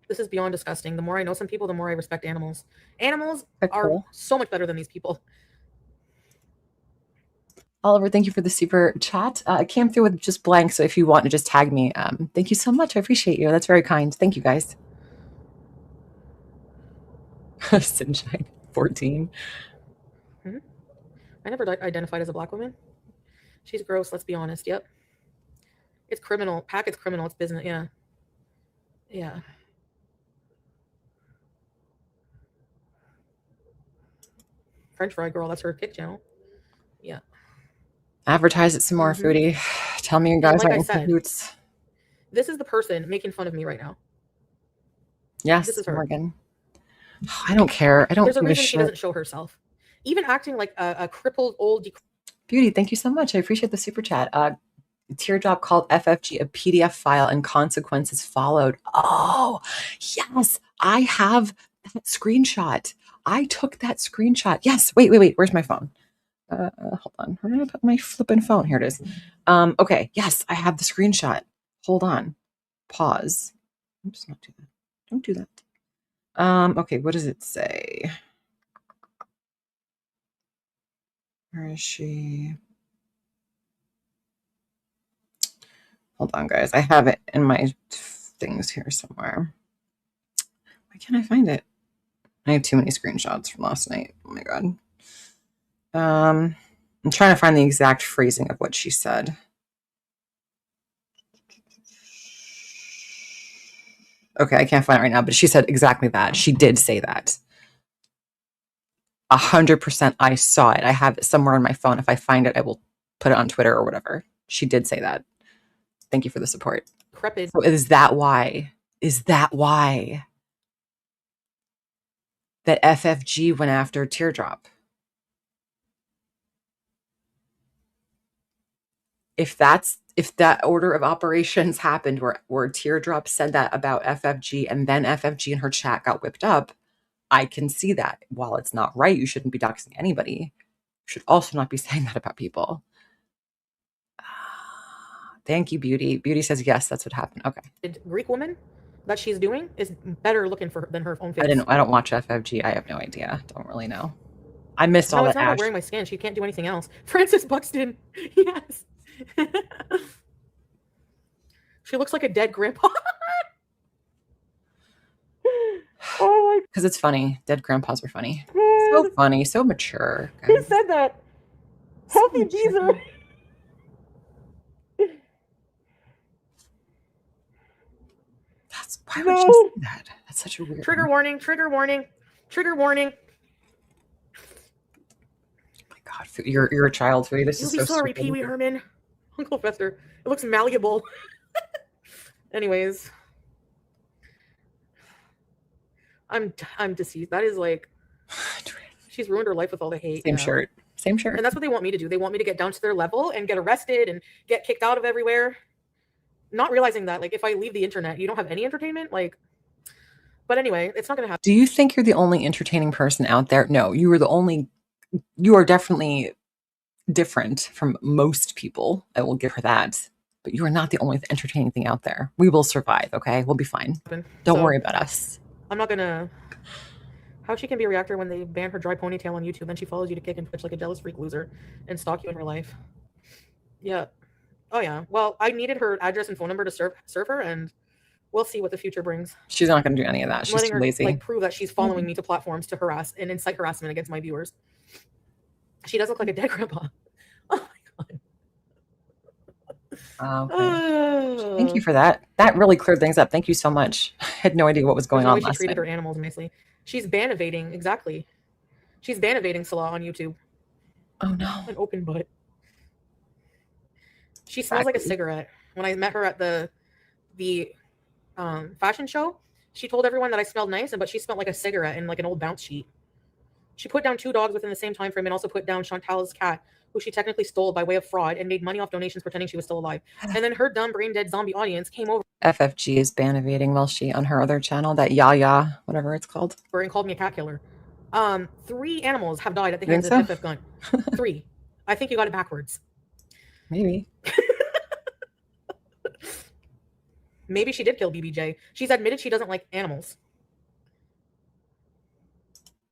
This is beyond disgusting. The more I know some people, the more I respect animals. Animals are so much better than these people. Oliver, thank you for the super chat. I came through with just blank, so if you want to just tag me, thank you so much. I appreciate you. That's very kind. Thank you, guys. Sunshine 14. I never identified as a black woman. She's gross, let's be honest. Yep. It's criminal. Packet's criminal. It's business. Yeah. Yeah. French fry girl. That's her kick channel. Yeah. Advertise it some more, Foodie. Tell me you guys are in cahoots. This is the person making fun of me right now. Yes, this is her. Morgan. I don't care. I don't There's a give a reason shit. she doesn't show herself. Even acting like a crippled old... Beauty, thank you so much. I appreciate the super chat. Teardrop called FFG a PDF file and consequences followed. Oh, yes. I have that screenshot. I took that screenshot. Yes. Wait. Where's my phone? Hold on. Where did I put my flipping phone? Here it is. Okay. Yes, I have the screenshot. Hold on. Pause. Oops, not do that. Don't do that. Okay. What does it say? Where is she? Hold on, guys. I have it in my things here somewhere. Why can't I find it? I have too many screenshots from last night. Oh my God. I'm trying to find the exact phrasing of what she said. Okay, I can't find it right now, but she said exactly that. She did say that. 100% I saw it. I have it somewhere on my phone. If I find it, I will put it on Twitter or whatever. She did say that. Thank you for the support. Crepid. So is that why? Is that why that FFG went after Teardrop? If that order of operations happened where Teardrop said that about FFG and then FFG and her chat got whipped up, I can see that. While it's not right, you shouldn't be doxing anybody. You should also not be saying that about people. Thank you, Beauty. Beauty says, yes, that's what happened. Okay. Greek woman that she's doing is better looking than her own face. I don't watch FFG. I have no idea. Don't really know. I missed all No, that. it's not about wearing my skin. She can't do anything else. Frances Buxton. Yes. She looks like a dead grandpa. Oh my. Because it's funny. Dead grandpas are funny. So funny. So mature. Who Guys. said that? Healthy geezer. Why would you say that? That's such a weird Trigger warning, trigger warning, trigger warning. Oh my God, you're a child, Foodie. This You'll is be so sorry, stupid. Pee Wee Herman. Uncle Fester. It looks malleable. Anyways. I'm deceased. That is like, she's ruined her life with all the hate. Same shirt. Same shirt. And that's what they want me to do. They want me to get down to their level and get arrested and get kicked out of everywhere. Not realizing that, like, if I leave the internet, you don't have any entertainment. Like, but anyway, it's not going to happen. Do you think you're the only entertaining person out there? No, you are definitely different from most people. I will give her that. But you are not the only entertaining thing out there. We will survive, okay? We'll be fine. Don't worry about us. I'm not going to... How she can be a reactor when they ban her dry ponytail on YouTube, then she follows you to kick and twitch like a jealous freak loser and stalk you in her life. Yeah. Oh, yeah. Well, I needed her address and phone number to serve her, and we'll see what the future brings. She's not going to do any of that. She's too lazy. Like, prove that she's following me to platforms to harass and incite harassment against my viewers. She does look like a dead grandpa. Oh, my God. Okay. Thank you for that. That really cleared things up. Thank you so much. I had no idea what was going on last She treated night. her animals nicely. She's ban evading. Exactly. She's ban evading Salah on YouTube. Oh, no. An open butt. She smells like a cigarette. When I met her at the fashion show, she told everyone that I smelled nice, but she smelled like a cigarette and like an old bounce sheet. She put down 2 dogs within the same time frame and also put down Chantal's cat, who she technically stole by way of fraud and made money off donations pretending she was still alive. And then her dumb brain dead zombie audience came over FFG is ban evading while she on her other channel, that Yaya, whatever it's called. and called me a cat killer. 3 animals have died at the hands of FF Gun. 3. I think you got it backwards. Maybe. Maybe she did kill BBJ. She's admitted she doesn't like animals.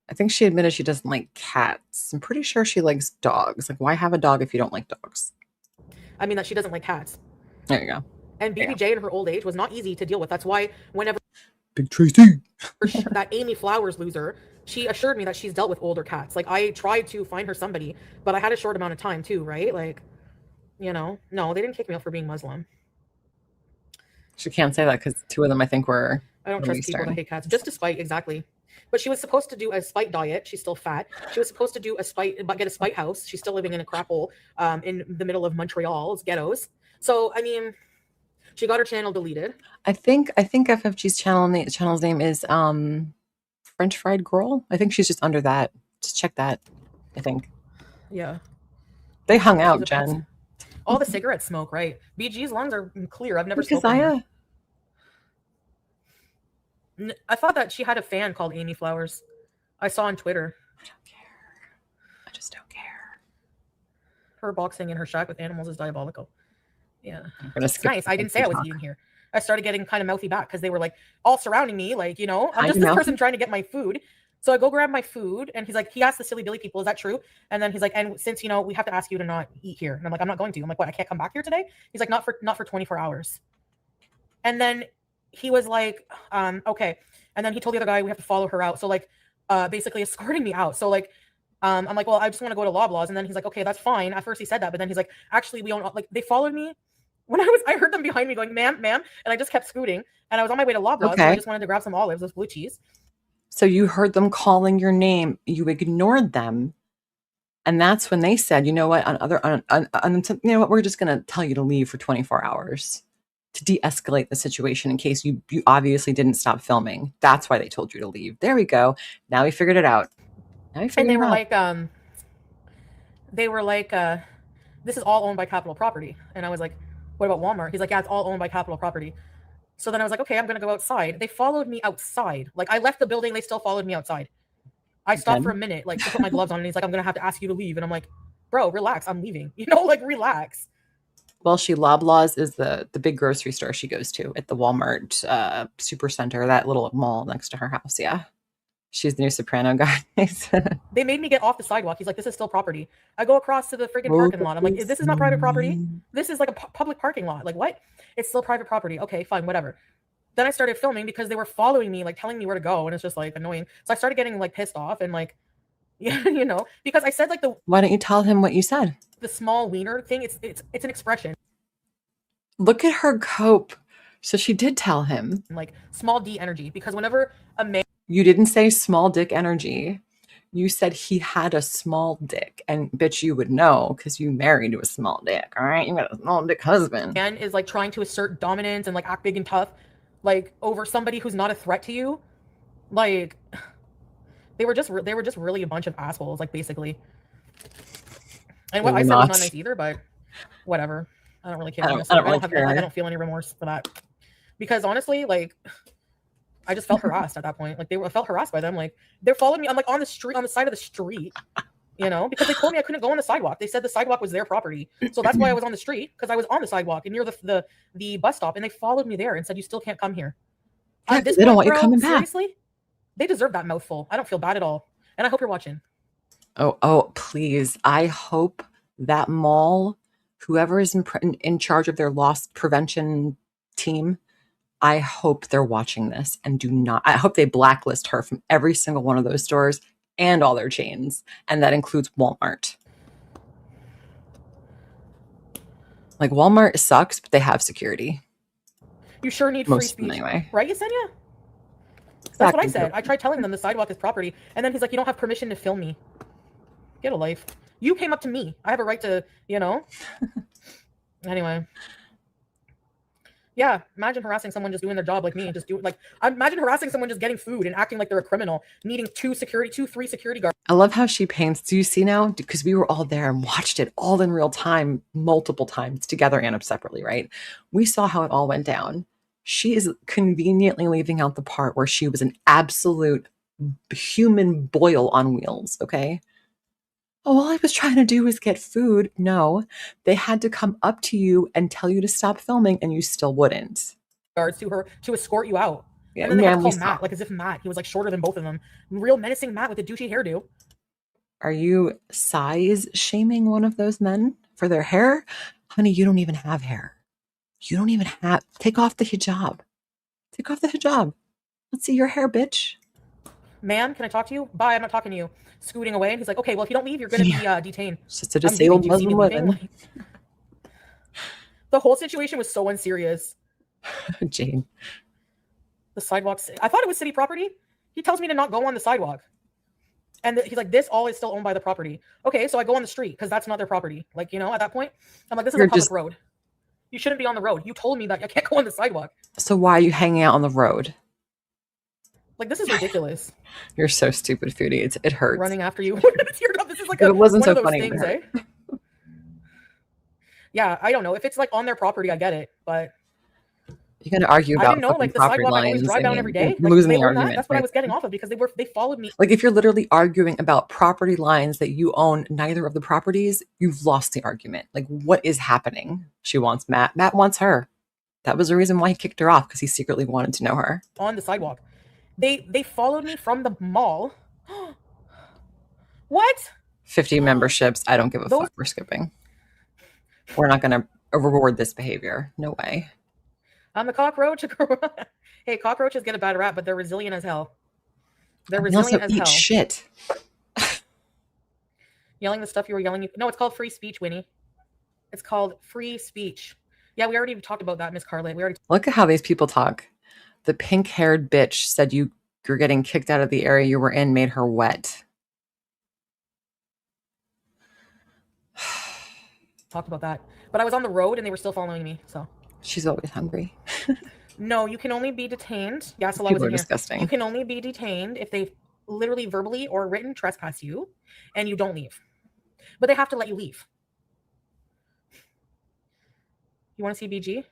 I think she admitted she doesn't like cats. I'm pretty sure she likes dogs. Like, why have a dog if you don't like dogs? I mean, that she doesn't like cats. There you go. And BBJ in her old age was not easy to deal with. That's why whenever Big Tracy, that Amy Flowers loser, she assured me that she's dealt with older cats. Like, I tried to find her somebody, but I had a short amount of time too, right? Like, you know, no, they didn't kick me out for being Muslim. She can't say that because 2 of them, I think, were. I don't trust people that hate cats. Just to spite, exactly. But she was supposed to do a spite diet. She's still fat. She was supposed to do get a spite house. She's still living in a crap hole in the middle of Montreal's ghettos. So, I mean, she got her channel deleted. I think FFG's channel's name is French Fried Girl. I think she's just under that. Just check that. I think. Yeah. They hung out, Jen. All the cigarette smoke, right? BG's lungs are clear. I've never smoked. I thought that she had a fan called Amy Flowers. I saw on Twitter. I don't care. I just don't care. Her boxing in her shack with animals is diabolical. Yeah. It's nice. I didn't say I was eating here. I started getting kind of mouthy back because they were like all surrounding me. Like, you know, I'm just this person trying to get my food. So I go grab my food and he's like, he asked the silly Billy people, is that true? And then he's like, and since, you know, we have to ask you to not eat here. And I'm like, I'm not going to. I'm like, what? I can't come back here today? He's like, not for 24 hours. And then he was like, okay. And then he told the other guy, we have to follow her out. So like, basically escorting me out. So like, I'm like, well, I just want to go to Loblaws. And then he's like, okay, that's fine. At first he said that, but then he's like, actually, we don't, like, they followed me when I heard them behind me going, ma'am. And I just kept scooting and I was on my way to Loblaws. Okay. So I just wanted to grab some olives with blue cheese. So you heard them calling your name. You ignored them. And that's when they said, you know what, you know what, we're just going to tell you to leave for 24 hours. To de-escalate the situation in case you obviously didn't stop filming. That's why they told you to leave. There we go. Now we figured it out. And they were like, this is all owned by Capital Property. And I was like, what about Walmart? He's like, yeah, it's all owned by Capital Property. So then I was like, okay, I'm going to go outside. They followed me outside. Like I left the building. They still followed me outside. I stopped for a minute, like to put my gloves on. And he's like, I'm going to have to ask you to leave. And I'm like, bro, relax. I'm leaving. You know, like relax. Well, she Loblaws is the big grocery store she goes to at the Walmart super center, that little mall next to her house. Yeah. She's the new soprano, guys. They made me get off the sidewalk. He's like, this is still property. I go across to the freaking parking lot. I'm like, this is not private property. This is like a public parking lot. Like, what? It's still private property. Okay, fine, whatever. Then I started filming because they were following me, like telling me where to go. And it's just like annoying. So I started getting like pissed off and like, you know, because I said like Why don't you tell him what you said? The small wiener thing. It's an expression. Look at her cope. So she did tell him. Like small D energy, because whenever a man. You didn't say small dick energy. You said he had a small dick. And bitch, you would know because you married to a small dick, all right? You got a small dick husband. Man is like trying to assert dominance and like act big and tough, like over somebody who's not a threat to you. Like they were just really a bunch of assholes, like basically. And what I said was not nice either, but whatever. I don't really care. I don't feel any remorse for that. Because honestly, like I just felt harassed at that point. Like I felt harassed by them. Like they're following me. I'm like on the street, on the side of the street, you know, because they told me I couldn't go on the sidewalk. They said the sidewalk was their property. So that's why I was on the street, because I was on the sidewalk and near the bus stop, and they followed me there and said, you still can't come here. Yeah, they don't want you coming back. Seriously? They deserve that mouthful. I don't feel bad at all. And I hope you're watching. Oh, please. I hope that mall, whoever is in charge of their loss prevention team, I hope they're watching this and I hope they blacklist her from every single one of those stores and all their chains. And that includes Walmart. Like Walmart sucks, but they have security. You sure need free speech. Anyway. Right, Yesenia? That's what I said. I tried telling them the sidewalk is property. And then he's like, you don't have permission to film me. Get a life. You came up to me. I have a right to, you know. Anyway. Yeah, imagine harassing someone just doing their job like me and just imagine harassing someone just getting food and acting like they're a criminal, needing 3 security guards. I love how she paints. Do you see now? Because we were all there and watched it all in real time, multiple times together and separately, right? We saw how it all went down. She is conveniently leaving out the part where she was an absolute human boil on wheels, okay? Oh, all I was trying to do was get food. No, they had to come up to you and tell you to stop filming, and you still wouldn't. Guards to her to escort you out. Yeah, and then they had to call Matt, like as if Matt, he was like shorter than both of them. Real menacing Matt with a douchey hairdo. Are you size shaming one of those men for their hair? Honey, you don't even have hair. You don't even have. Take off the hijab. Take off the hijab. Let's see your hair, bitch. Man, can I talk to you? Bye, I'm not talking to you. Scooting away, and he's like, okay, well, if you don't leave, you're going to be detained. Just a disabled Muslim woman. The whole situation was so unserious. Jane. The sidewalks. I thought it was city property. He tells me to not go on the sidewalk. And he's like, this all is still owned by the property. Okay, so I go on the street because that's not their property. Like, you know, at that point, I'm like, this is a public road. You shouldn't be on the road. You told me that I can't go on the sidewalk. So why are you hanging out on the road? Like, this is ridiculous. You're so stupid, Foodie. It hurts. Running after you. This is like it wasn't one so of those funny. Things, eh? Yeah, I don't know. If it's like on their property, I get it. But you're gonna argue about I didn't know, like the sidewalk I always drive down every day. Like, losing the argument. That's what I was getting off of, because they followed me. Like if you're literally arguing about property lines that you own neither of the properties, you've lost the argument. Like what is happening? She wants Matt. Matt wants her. That was the reason why he kicked her off, because he secretly wanted to know her. On the sidewalk. They followed me from the mall. What? 50 memberships. I don't give a fuck. We're skipping. We're not going to reward this behavior. No way. I'm the cockroach. Hey, cockroaches get a bad rap, but they're resilient as hell. They're resilient as hell. Shit. Yelling the stuff you were yelling. No, it's called free speech, Winnie. It's called free speech. Yeah, we already talked about that, Miss Carlet. Look at how these people talk. The pink-haired bitch said you're getting kicked out of the area you were in made her wet. Talked about that. But I was on the road and they were still following me, so. She's always hungry. No, you can only be detained. Yeah, so people are disgusting. You can only be detained if they literally verbally or written trespass you and you don't leave. But they have to let you leave. You want to see BG?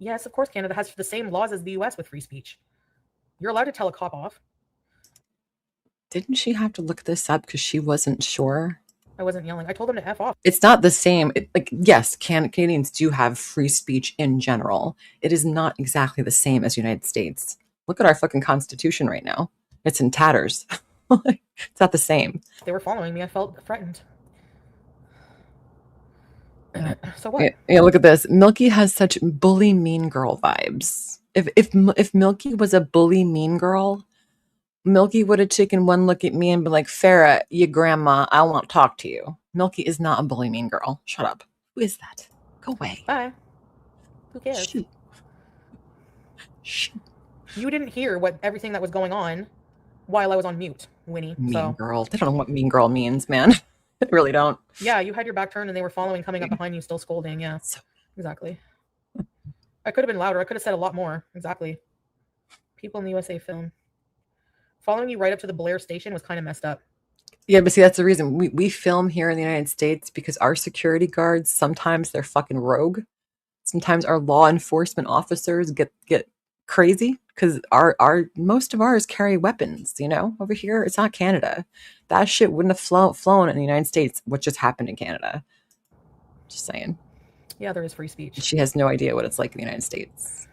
Yes, of course, Canada has the same laws as the US with free speech. You're allowed to tell a cop off. Didn't she have to look this up because she wasn't sure? I wasn't yelling. I told them to F off. It's not the same. Yes, Canadians do have free speech in general. It is not exactly the same as United States. Look at our fucking Constitution right now. It's in tatters. It's not the same. They were following me. I felt threatened. Yeah. So what? Yeah, look at this. Milky has such bully mean girl vibes. If Milky was a bully mean girl, Milky would have taken one look at me and been like, Farrah, your grandma, I want to talk to you. Milky is not a bully mean girl. Shut up. Who is that? Go away. Bye. Who cares? Shoot. Shoot. You didn't hear everything that was going on while I was on mute, Winnie. Mean girl. They don't know what mean girl means, man. They really don't. Yeah, you had your back turned and they were following, coming up behind you, still scolding. Yeah, exactly. I could have been louder. I could have said a lot more. Exactly. People in the USA film. Following you right up to the Blair station was kind of messed up. Yeah, but see, that's the reason we film here in the United States, because our security guards, sometimes they're fucking rogue. Sometimes our law enforcement officers get crazy because our most of ours carry weapons. Over here it's not Canada. That shit wouldn't have flown in the United States. What just happened in Canada? Just saying. Yeah, there is free speech. She has no idea what it's like in the United States.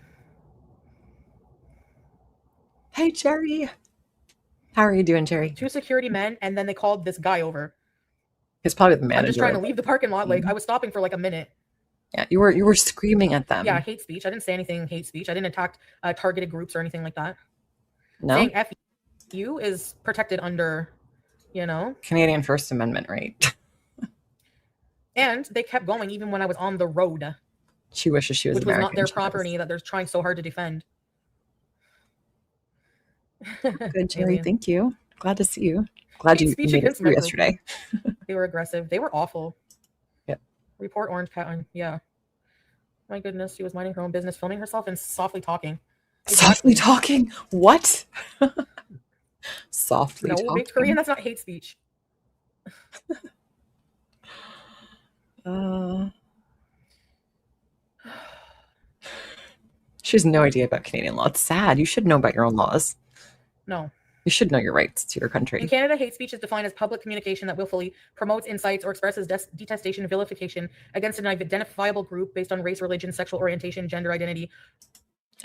Hey, Jerry. How are you doing, Jerry? 2 security men, and then they called this guy over. He's probably the manager. I'm just trying to leave the parking lot. Like, I was stopping for like a minute. Yeah, you were screaming at them. Yeah, hate speech. I didn't say anything hate speech. I didn't attack targeted groups or anything like that. No? Saying F you is protected under, Canadian First Amendment, right? And they kept going even when I was on the road. She wishes she was Which American. was not their property that they're trying so hard to defend. Good, Jerry. Thank you. Glad to see you. Glad you made it through yesterday. They were aggressive. They were awful. Yep. Report orange cat on. Yeah. My goodness, she was minding her own business, filming herself and softly talking. Softly talking? What? Softly talking. No, big Korean, that's not hate speech. She has no idea about Canadian law. It's sad. You should know about your own laws. No. You should know your rights to your country. In Canada, hate speech is defined as public communication that willfully promotes, incites, or expresses detestation and vilification against an identifiable group based on race, religion, sexual orientation, gender identity.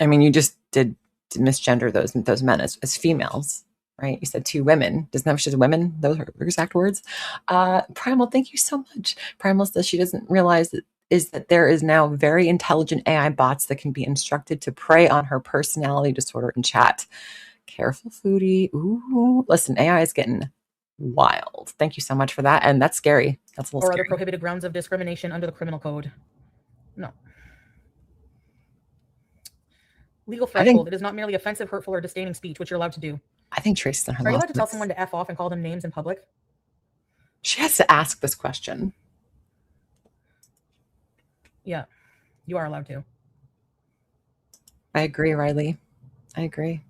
I mean, you just did misgender those men as females, right? You said 2 women. Doesn't that she's women? Those are her exact words. Primal, thank you so much. Primal says she doesn't realize that there is now very intelligent AI bots that can be instructed to prey on her personality disorder in chat. Careful, Foodie. Ooh, listen, AI is getting wild. Thank you so much for that. And that's scary. That's a little or scary. Other prohibited grounds of discrimination under the criminal code. No. Legal threshold. It is not merely offensive, hurtful, or disdaining speech, which you're allowed to do. I think Tracy's in her. Are you allowed to tell someone to F off and call them names in public? She has to ask this question. Yeah, you are allowed to. I agree, Riley. I agree.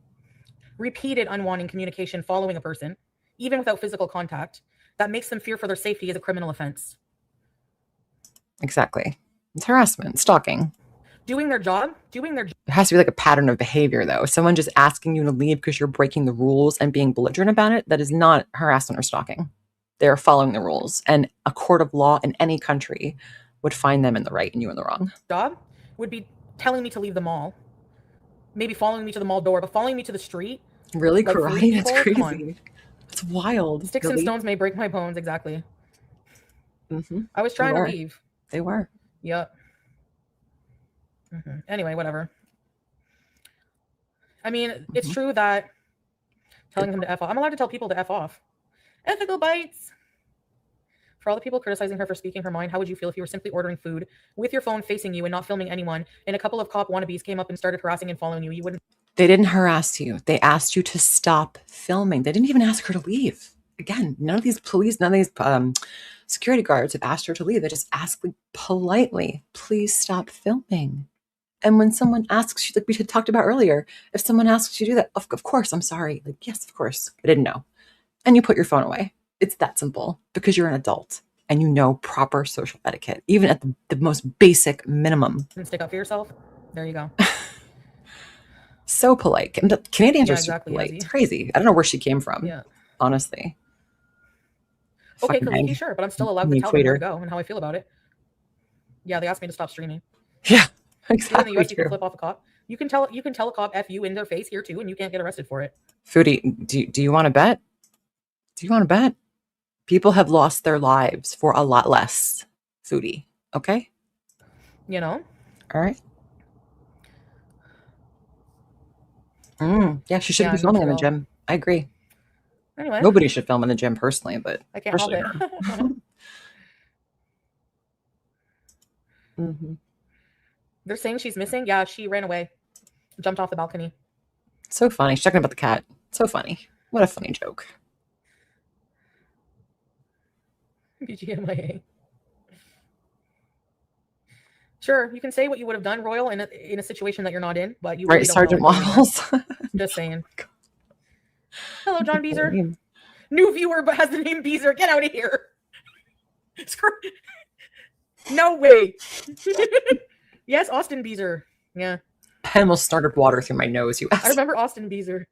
Repeated unwanted communication following a person, even without physical contact, that makes them fear for their safety is a criminal offense. Exactly. It's harassment, stalking. Doing their job. It has to be like a pattern of behavior, though. Someone just asking you to leave because you're breaking the rules and being belligerent about it, that is not harassment or stalking. They're following the rules. And a court of law in any country would find them in the right and you in the wrong. Job would be telling me to leave the mall. Maybe following me to the mall door, but following me to the street. Really? Like Karate? That's crazy. That's wild. Sticks and stones may break my bones. Exactly. Mm-hmm. I was trying to leave. They were. Yep. Mm-hmm. Anyway, whatever. I mean, it's true that telling them to F off. I'm allowed to tell people to F off. Ethical bites. For all the people criticizing her for speaking her mind, how would you feel if you were simply ordering food with your phone facing you and not filming anyone, and a couple of cop wannabes came up and started harassing and following you? You wouldn't. They didn't harass you. They asked you to stop filming. They didn't even ask her to leave. Again, none of these police, none of these security guards have asked her to leave. They just asked politely, please stop filming. And when someone asks you, like we had talked about earlier, if someone asks you to do that, of course, I'm sorry. Like, yes, of course. I didn't know. And you put your phone away. It's that simple because you're an adult and you know proper social etiquette, even at the most basic minimum. Stick up for yourself. There you go. So polite. And Canadians are exactly, super polite. It's crazy. I don't know where she came from. Yeah. Honestly. Okay, Fucking Khaleesi, egg. sure, but I'm still allowed to Me tell them where to equator. go and how I feel about it. Yeah, they asked me to stop streaming. Yeah, Here in the exactly US, you can true. flip off a cop. You can tell a cop F you in their face here too, and you can't get arrested for it. Foodie, do you want to bet? Do you want to bet? People have lost their lives for a lot less. Foodie, okay? You know? All right. Yeah, she shouldn't Yeah, be filming in the Montreal. gym. I agree. Anyway, Nobody should film in the gym personally, but I can't help especially it. her. They're saying she's missing. Yeah, she ran away, jumped off the balcony. So funny. She's talking about the cat. So funny. What a funny joke. BGMIA. Sure, you can say what you would have done, Royal, in a situation that you're not in, but you Right, really don't Sergeant know it. Waffles. Just saying. Hello, John Beezer. New viewer, but has the name Beezer. Get out of here. No way. Yes, Austin Beezer. Yeah. I almost started water through my nose, you I ass. remember Austin Beezer.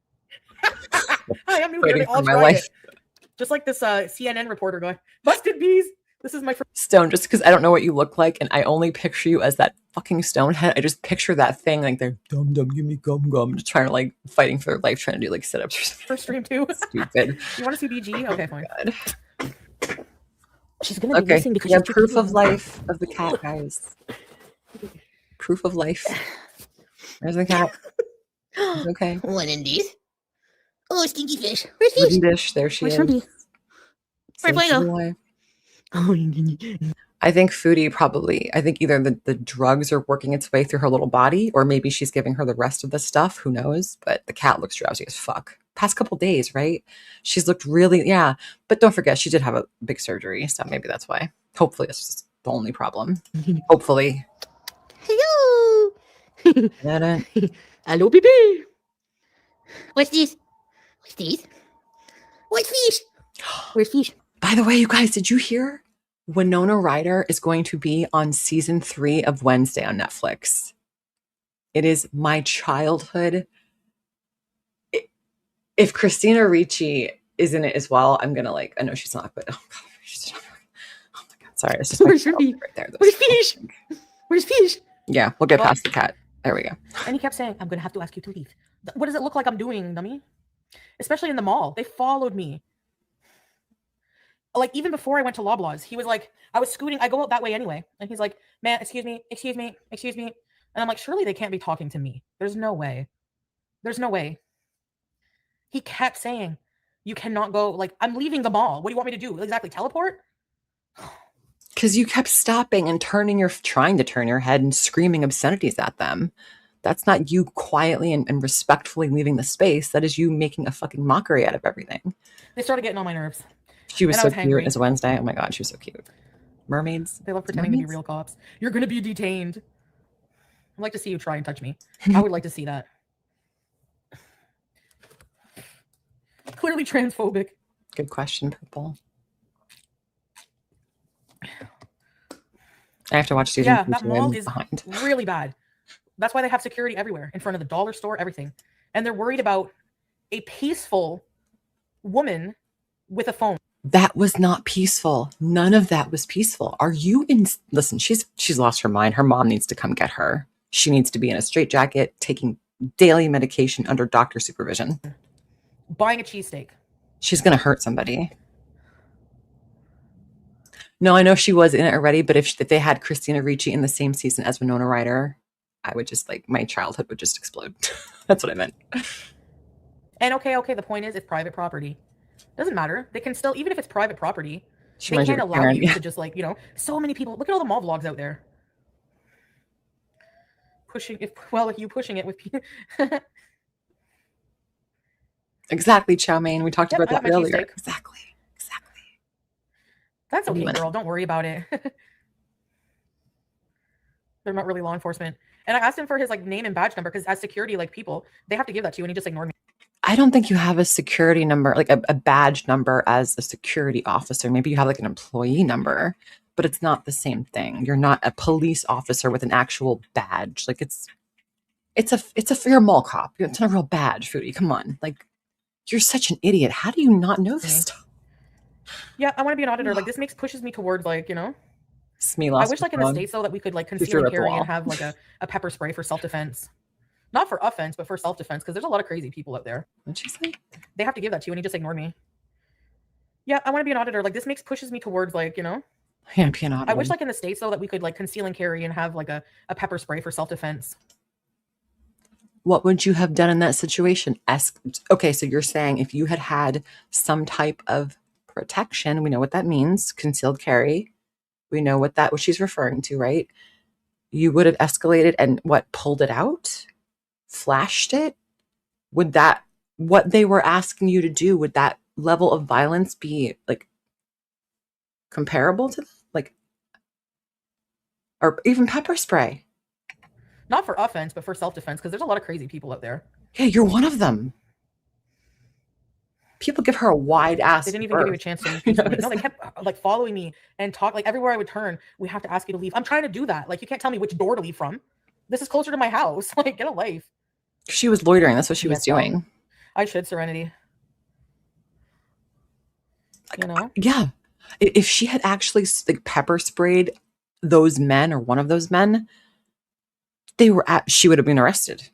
Hi, I'm new here. Waiting They for all my tried life. it. Just like this CNN reporter going, busted bees. This is my first. Stone, just because I don't know what you look like and I only picture you as that fucking stone head. I just picture that thing like they're dum dum, give me gum gum, just trying to like fighting for their life, trying to do like sit ups or something. First stream too. Stupid. You want to see BG? Okay, fine. God. She's gonna be Okay. missing because Yeah, she's proof of life of the cat, guys. Proof of life. There's the cat. It's okay. One indeed. Oh, stinky fish. Where's fish? Wooden dish. There she Where's is. Ruby? Seems Where'd to Fuego? be alive. Oh, I think Foodie probably, I think either the drugs are working its way through her little body, or maybe she's giving her the rest of the stuff. Who knows? But the cat looks drowsy as fuck. Past couple days, right? She's looked really, yeah. But don't forget, she did have a big surgery, so maybe that's why. Hopefully, this is the only problem. Hopefully. hello. Da-da. Hello, baby. What's this? What's this? What's fish? Where's fish? By the way, you guys, did you hear? Winona Ryder is going to be on season 3 of Wednesday on Netflix. It is my childhood. If Christina Ricci is in it as well, I'm gonna like. I know she's not, but oh god, she's not. Oh my god, sorry, it's just Where's my Ruby? right there. That Where's was fish? Where's fish? Yeah, we'll get Well- past the cat. There we go. And he kept saying, I'm gonna have to ask you to leave. What does it look like I'm doing, dummy? Especially in the mall. They followed me. Like even before I went to Loblaws, he was like, I was scooting, I go out that way anyway. And he's like, man, excuse me. And I'm like, surely they can't be talking to me. There's no way. He kept saying, you cannot go, like, I'm leaving the mall. What do you want me to do? Exactly, teleport? Because you kept stopping and trying to turn your head and screaming obscenities at them. That's not you quietly and respectfully leaving the space. That is you making a fucking mockery out of everything. They started getting on my nerves. She was And I so was cute hangry. as Wednesday. Oh my god, she was so cute. Mermaids. They love pretending to be Mermaids? real cops. You're going to be detained. I'd like to see you try and touch me. I would like to see that. Clearly transphobic. Good question, Purple. I have to watch season Yeah, 2 that too. mall I'm is behind. really bad. That's why they have security everywhere, in front of the dollar store, everything. And they're worried about a peaceful woman with a phone. That was not peaceful. None of that was peaceful. Are you in? Listen, she's lost her mind. Her mom needs to come get her. She needs to be in a straitjacket, taking daily medication under doctor supervision. Buying a cheesesteak. She's gonna hurt somebody. No, I know she was in it already, but if they had Christina Ricci in the same season as Winona Ryder, I would just like my childhood would just explode. That's what I meant. And okay, the point is, it's private property. Doesn't matter. They can still, even if it's private property, She they reminds me can't of a allow parent, you yeah. to just like, so many people. Look at all the mall vlogs out there. You pushing it with people. Exactly, chow mein. We talked Yep, about I got that my earlier. cheesesteak. Exactly. That's okay, Minute. girl. Don't worry about it. They're not really law enforcement. And I asked him for his like name and badge number because as security like people, they have to give that to you, and he just ignored me. I don't think you have a security number, like a badge number as a security officer. Maybe you have like an employee number, but it's not the same thing. You're not a police officer with an actual badge. Like it's you're a mall cop. It's not a real badge, Foodie. Come on. Like you're such an idiot. How do you not know this stuff? Yeah, I want to be an auditor. Like, this pushes me towards, like, you know. Smee I lost wish, her like, in the phone. States, though, that we could, like, threw conceal it and at the carry wall. and have, like, a pepper spray for self-defense. Not for offense, but for self-defense, because there's a lot of crazy people out there. What'd she say? They have to give that to you, and he just ignored me. Yeah, I want to be an auditor. Like, this pushes me towards, like, you know. Yeah, be an auditor. I wish, like, in the States, though, that we could, like, conceal and carry and have, like, a pepper spray for self-defense. What would you have done in that situation? Okay, so you're saying if you had some type of protection, we know what that means, concealed carry. We know what she's referring to, right? You would have escalated and pulled it out? Flashed it? Would that, what they were asking you to do, would that level of violence be like comparable to like, or even pepper spray? Not for offense, but for self-defense, because there's a lot of crazy people out there. Yeah, you're one of them. People give her a wide ass. They didn't even give me a chance to leave. No, they kept like following me and talk. Like, everywhere I would turn, we have to ask you to leave. I'm trying to do that. Like, you can't tell me which door to leave from. This is closer to my house. Like, get a life. She was loitering. That's what she was doing. I should, Serenity. You know? Yeah. If she had actually like pepper sprayed those men or one of those men, she would have been arrested.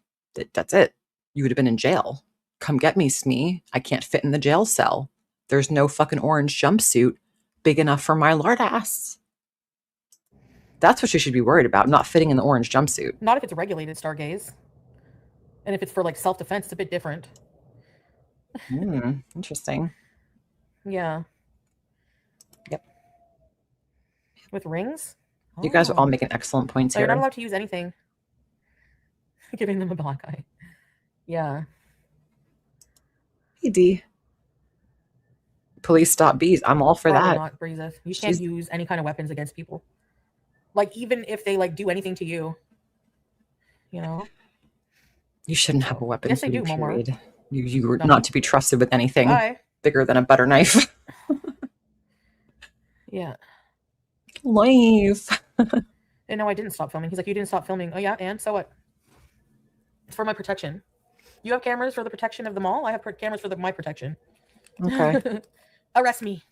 That's it. You would have been in jail. Come get me, Smee. I can't fit in the jail cell. There's no fucking orange jumpsuit big enough for my lard ass. That's what she should be worried about, not fitting in the orange jumpsuit. Not if it's regulated, Stargaze. And if it's for like self-defense, it's a bit different. Interesting. Yeah. Yep. With rings? You guys are all making excellent points So here. you're not allowed to use anything. Giving them a black eye. Yeah. Hey, D. Police stop bees. I'm all for Probably that. not, Breeza. You can't use any kind of weapons against people. Like, even if they like do anything to you. You know? You shouldn't have a weapon. Yes, they do, Momar. Period. You were not to be trusted with anything bigger than a butter knife. Yeah. Life. And no, I didn't stop filming. He's like, you didn't stop filming. Oh, yeah, and so what? It's for my protection. You have cameras for the protection of the mall. I have cameras for my protection. Okay. Arrest me.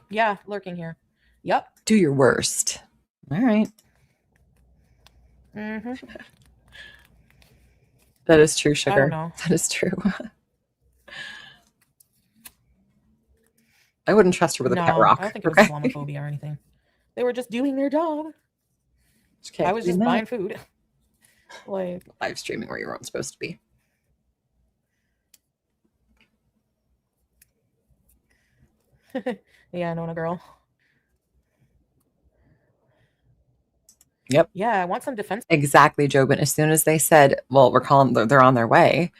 Yeah, lurking here. Yep. Do your worst. All right. Mm-hmm. That is true, sugar. I don't know. That is true. I wouldn't trust her with a pet rock. I don't think it was Islamophobia or anything. They were just doing their job. I was just buying food. Like, live streaming where you weren't supposed to be. Yeah, Nona girl. Yep. Yeah, I want some defense. Exactly, Joe. But as soon as they said, well, they're on their way,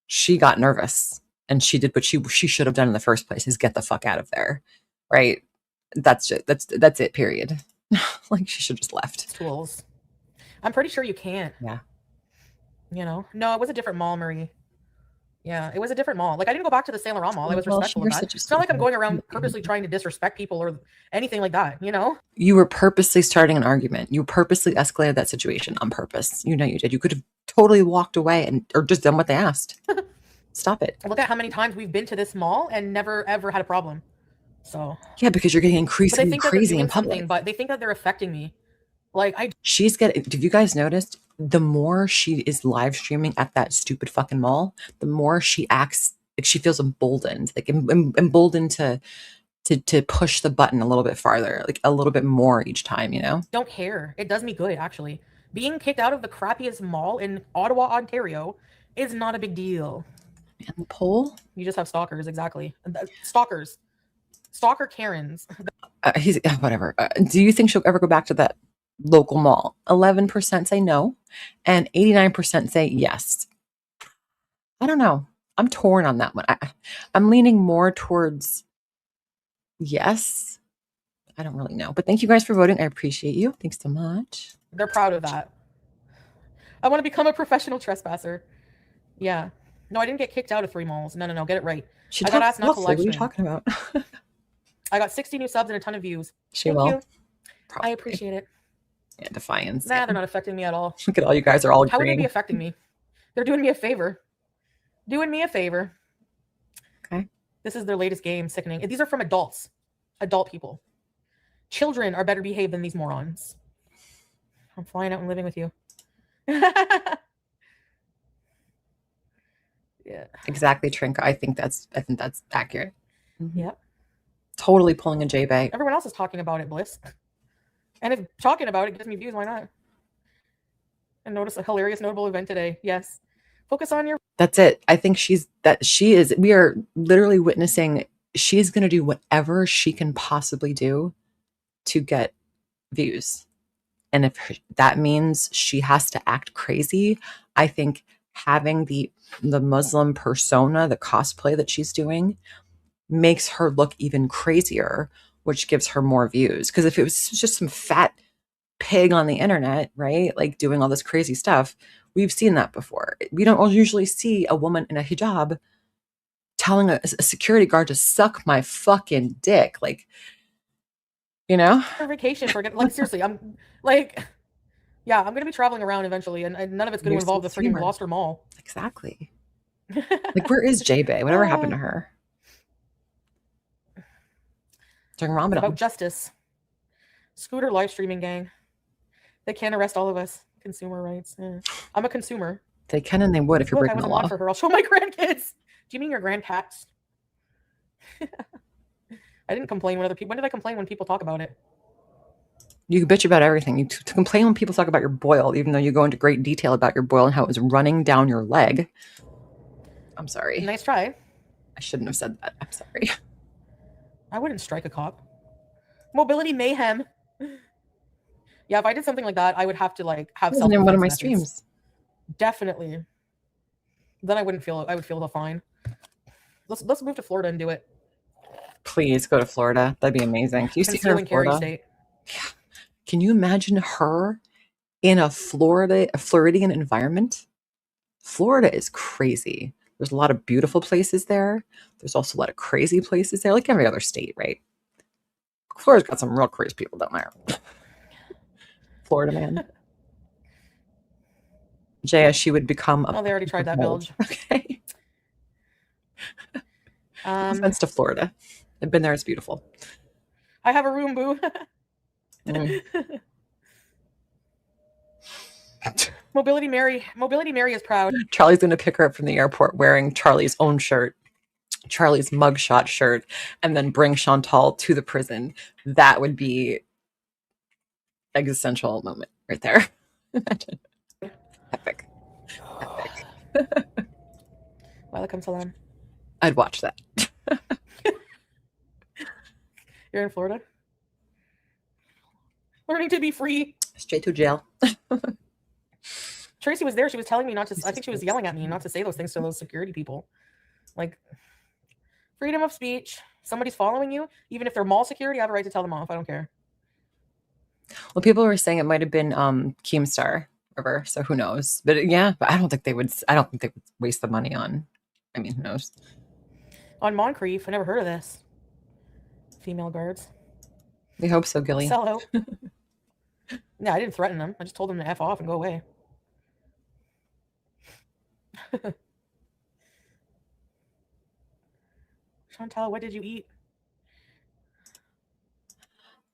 she got nervous. And she did what she should have done in the first place, is get the fuck out of there. Right? That's it, period. Like, she should have just left. Tools. I'm pretty sure you can't. Yeah. You know? No, it was a different mall, Marie. Yeah, it was a different mall. Like, I didn't go back to the Saint Laurent mall. I was respectful of that. It's not like I'm going around purposely trying to disrespect people or anything like that, you know? You were purposely starting an argument. You purposely escalated that situation on purpose. You know you did. You could have totally walked away or just done what they asked. Stop it. Look at how many times we've been to this mall and never, ever had a problem. So. Yeah, because you're getting increasingly crazy in public. But they think that they're affecting me. Like, have you guys noticed? The more she is live streaming at that stupid fucking mall, the more she acts like she feels emboldened, like emboldened to push the button a little bit farther, like a little bit more each time, you know? Don't care. It does me good, actually. Being kicked out of the crappiest mall in Ottawa, Ontario is not a big deal. And the poll? You just have stalkers, exactly. Stalkers. Stalker Karens. Whatever. Do you think she'll ever go back to that local mall? 11% say no, and 89% say yes. I don't know. I'm torn on that one. I'm leaning more towards yes. I don't really know. But thank you guys for voting. I appreciate you. Thanks so much. They're proud of that. I want to become a professional trespasser. Yeah. No, I didn't get kicked out of 3 malls. No. Get it right. I got asked not to live stream. What are you talking about? I got 60 new subs and a ton of views. Thank you. I appreciate it. Yeah, defiance. Nah, they're not affecting me at all. Look at all you guys are all agreeing. How would they be affecting me? They're doing me a favor. Doing me a favor. Okay. This is their latest game. Sickening. These are from adults. Adult people. Children are better behaved than these morons. I'm flying out and living with you. Yeah. Exactly, Trinka. I think that's accurate. Yep. Totally pulling a J-Bay. Everyone else is talking about it, Bliss. And if talking about it gives me views, why not? And notice a hilarious notable event today. Yes. Focus on your... That's it. I think we are literally witnessing, she's going to do whatever she can possibly do to get views. And if that means she has to act crazy, I think having the Muslim persona, the cosplay that she's doing, makes her look even crazier, which gives her more views. Because if it was just some fat pig on the internet, right, like doing all this crazy stuff, we've seen that before. We don't usually see a woman in a hijab telling a security guard to suck my fucking dick. Like, you know? For vacation, like, seriously, I'm like, yeah, I'm going to be traveling around eventually, and none of it's going to involve the freaking Gloucester Mall. Exactly. Like, where is J-Bay? Whatever happened to her? During Ramadan. It's about justice. Scooter live streaming gang. They can't arrest all of us. Consumer rights. Yeah. I'm a consumer. They can and they would if you're breaking the law. For her. I'll show my grandkids. Do you mean your grandcats? I didn't complain when other people... When did I complain when people talk about it? You bitch about everything. You to complain when people talk about your boil, even though you go into great detail about your boil and how it was running down your leg. I'm sorry. Nice try. I shouldn't have said that. I'm sorry. I wouldn't strike a cop. Mobility mayhem. Yeah, if I did something like that, I would have to like have self in one of my streams. Definitely. Then I wouldn't feel. I would feel fine. Let's move to Florida and do it. Please go to Florida. That'd be amazing. Can you see her in Florida? State. Yeah. Can you imagine her in a Floridian environment? Florida is crazy. There's a lot of beautiful places there. There's also a lot of crazy places there, like every other state, right? Florida's got some real crazy people down there. Florida man. Jaya, she would become a... Oh, they already tried that bilge. Okay. Offense to Florida. I've been there. It's beautiful. I have a room, boo. Mobility Mary is proud. Charlie's going to pick her up from the airport wearing Charlie's own shirt, Charlie's mugshot shirt, and then bring Chantal to the prison. That would be existential moment right there. Imagine. Epic. Welcome, salam. I'd watch that. You're in Florida? Learning to be free. Straight to jail. Tracy was there. She was telling me not to... I think she was yelling at me not to say those things to those security people. Like, freedom of speech. Somebody's following you. Even if they're mall security, I have a right to tell them off. I don't care. Well, people were saying it might have been Keemstar River, so who knows? But yeah, but I don't think they would waste the money on... I mean, who knows? On Moncrief, I never heard of this. Female guards. We hope so, Gilly. Sell out. Yeah, I didn't threaten them. I just told them to F off and go away. Chantal, what did you eat?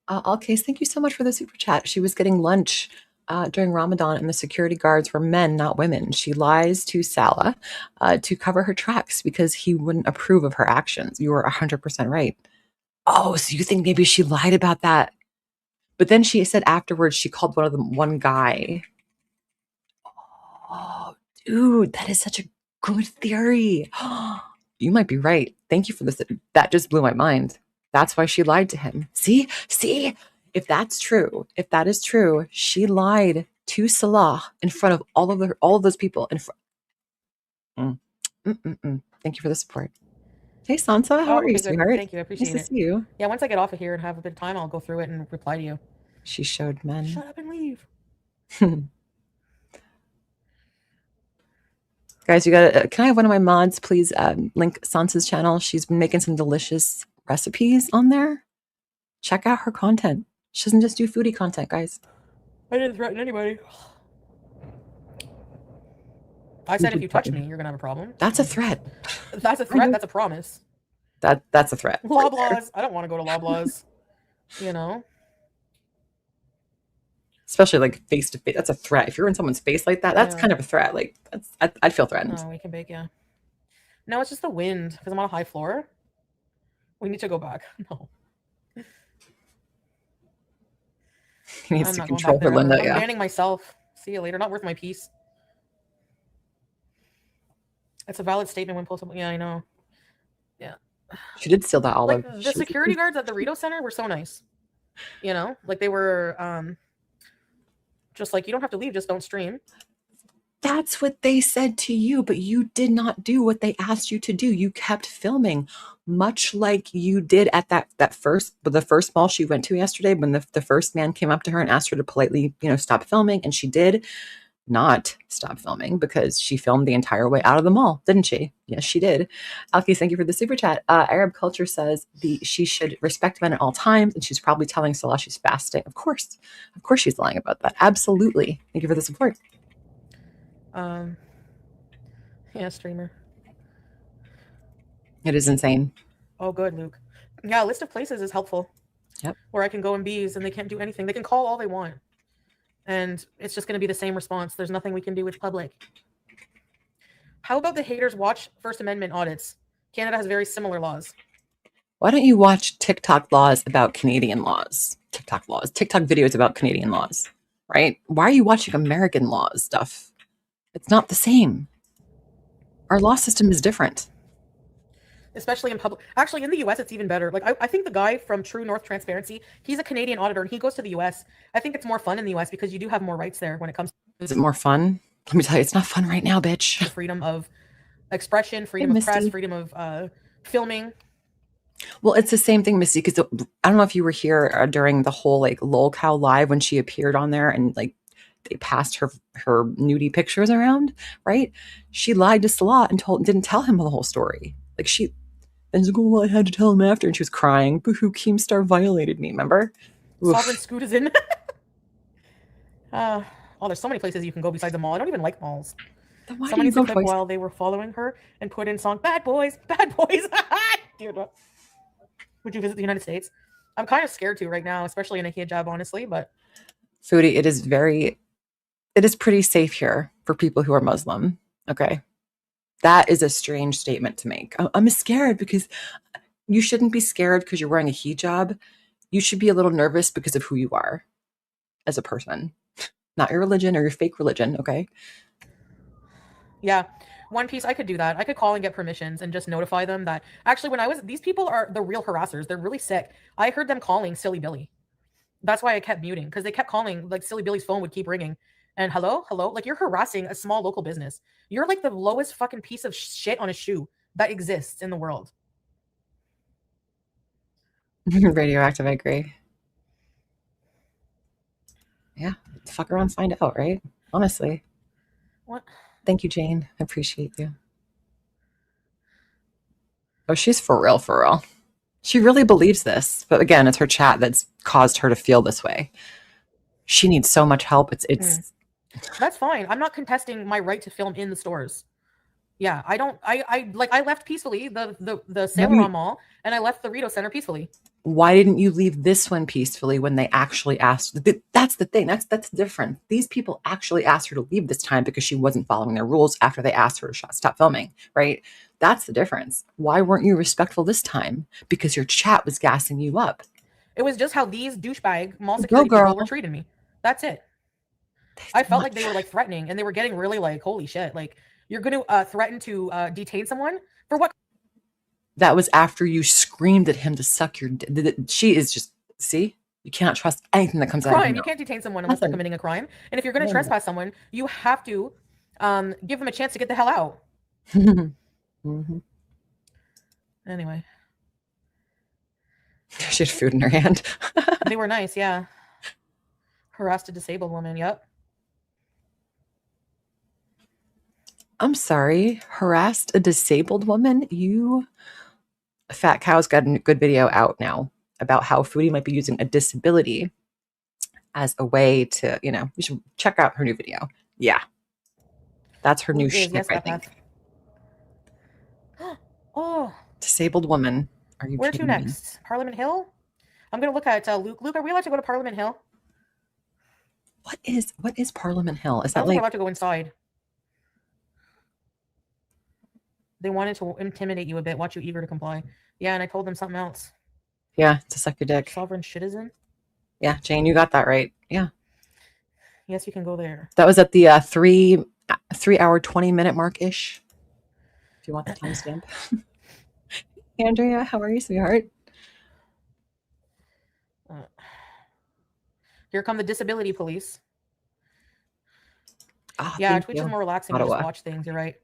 Alcase, thank you so much for the super chat. She was getting lunch during Ramadan, and the security guards were men, not women. She lies to Salah to cover her tracks because he wouldn't approve of her actions. You were 100% right. Oh, so you think maybe she lied about that? But then she said afterwards she called one guy. Oh, dude, that is such a good theory. You might be right. Thank you for this. That just blew my mind. That's why she lied to him. See, if that is true, she lied to Salah in front of all of those people. Thank you for the support. Hey, Sansa, how are you, sweetheart? Thank you, I appreciate it. Nice to see you. Yeah, once I get off of here and have a bit of time, I'll go through it and reply to you. She showed men. Shut up and leave. Guys, you got. Can I have one of my mods, please? Link Sansa's channel. She's been making some delicious recipes on there. Check out her content. She doesn't just do foodie content, guys. I didn't threaten anybody. I said if you touch me, you're gonna have a problem. That's a threat. That's a threat. That's a promise. That's a threat. Loblaws. I don't want to go to Loblaws. You know? Especially like face to face. That's a threat. If you're in someone's face like that, that's kind of a threat. Like I'd feel threatened. No, we can bake, yeah. No, it's just the wind because I'm on a high floor. We need to go back. No. He needs I'm to not control going her, back there. Linda. I'm Yeah. banning myself. See you later. Not worth my peace. It's a valid statement when pulled. Yeah, I know. Yeah. She did steal that olive. Like the security guards at the Rito Center were so nice. You know, like they were just like, you don't have to leave, just don't stream. That's what they said to you, but you did not do what they asked you to do. You kept filming, much like you did at the first mall she went to yesterday when the first man came up to her and asked her to politely, stop filming, and she did not stop filming because she filmed the entire way out of the mall, didn't she? Yes, she did. Alki, thank you for the super chat. Arab culture says she should respect men at all times, and she's probably telling Salah she's fasting. Of course she's lying about that. Absolutely. Thank you for the support. Yeah, streamer. It is insane. Oh, good, Luke. Yeah, a list of places is helpful. Yep. Where I can go and bees and they can't do anything. They can call all they want. And it's just going to be the same response. There's nothing we can do. It's public. How about the haters watch First Amendment audits? Canada has very similar laws. Why don't you watch TikTok laws about Canadian laws? TikTok videos about Canadian laws, right? Why are you watching American laws stuff? It's not the same. Our law system is different. Especially in public. Actually, in the US, it's even better. Like, I think the guy from True North Transparency, he's a Canadian auditor, and he goes to the US. I think it's more fun in the US because you do have more rights there when it comes to... Is it more fun? Let me tell you, it's not fun right now, bitch. Freedom of expression, freedom of press, freedom of filming. Well, it's the same thing, Missy, because I don't know if you were here during the whole, like, lol cow live when she appeared on there and, like, they passed her nudie pictures around, right? She lied to Salah and didn't tell him the whole story. Like, and she's like, well, I had to tell him after, and she was crying. Boo-hoo, Keemstar violated me, remember? Sovereign Scoot is in. There's so many places you can go besides the mall. I don't even like malls. Someone used a clip while they were following her and put in song, Bad Boys, Bad Boys. Dude, would you visit the United States? I'm kind of scared to right now, especially in a hijab, honestly, but... Foodie, it is pretty safe here for people who are Muslim, okay? That is a strange statement to make. I'm scared because you shouldn't be scared because you're wearing a hijab. You should be a little nervous because of who you are as a person, not your religion or your fake religion, okay? Yeah. One Piece, I could do that. I could call and get permissions and just notify them that actually these people are the real harassers. They're really sick. I heard them calling Silly Billy. That's why I kept muting, because they kept calling, like Silly Billy's phone would keep ringing. And hello, like you're harassing a small local business. You're like the lowest fucking piece of shit on a shoe that exists in the world. Radioactive, I agree. Yeah, fuck around, find out, right? Honestly. What? Thank you, Jane. I appreciate you. Oh, she's for real, for real. She really believes this. But again, it's her chat that's caused her to feel this way. She needs so much help. It's That's fine. I'm not contesting my right to film in the stores. Yeah, I left peacefully the Saint Laurent Mall, and I left the Rito Center peacefully. Why didn't you leave this one peacefully when they actually asked? That's the thing. That's different. These people actually asked her to leave this time because she wasn't following their rules after they asked her to stop filming, right? That's the difference. Why weren't you respectful this time? Because your chat was gassing you up. It was just how these douchebag mall security people were treating me. That's it. I felt like they were like threatening, and they were getting really like, holy shit, like you're going to threaten to detain someone for what? That was after you screamed at him to suck your. She is just, see, you cannot trust anything that comes out of her mouth. You can't detain someone unless they're committing a crime, and if you're going to trespass someone, you have to give them a chance to get the hell out. Mm-hmm. Anyway, she had food in her hand. They were nice, yeah. Harassed a disabled woman. Yep. I'm sorry, harassed a disabled woman? Fat Cow's got a good video out now about how Foodie might be using a disability as a way to, you should check out her new video. Yeah. That's her new shit, I think. Oh. Disabled woman. Are you Where to kidding me? next? Parliament Hill? I'm going to look at Luke. Luke, are we allowed to go to Parliament Hill? What is Parliament Hill? Is I that don't think we're like allowed to go inside. They wanted to intimidate you a bit, watch you eager to comply. Yeah, and I told them something else. yeah, to suck your dick. Sovereign citizen? Yeah, Jane, you got that right. Yeah. Yes, you can go there. That was at the 3-hour 20-minute mark ish. If you want the timestamp. Andrea, how are you, sweetheart? Here come the disability police. Oh, Yeah, Twitch is more relaxing. You just Ottawa. watch things. You're right.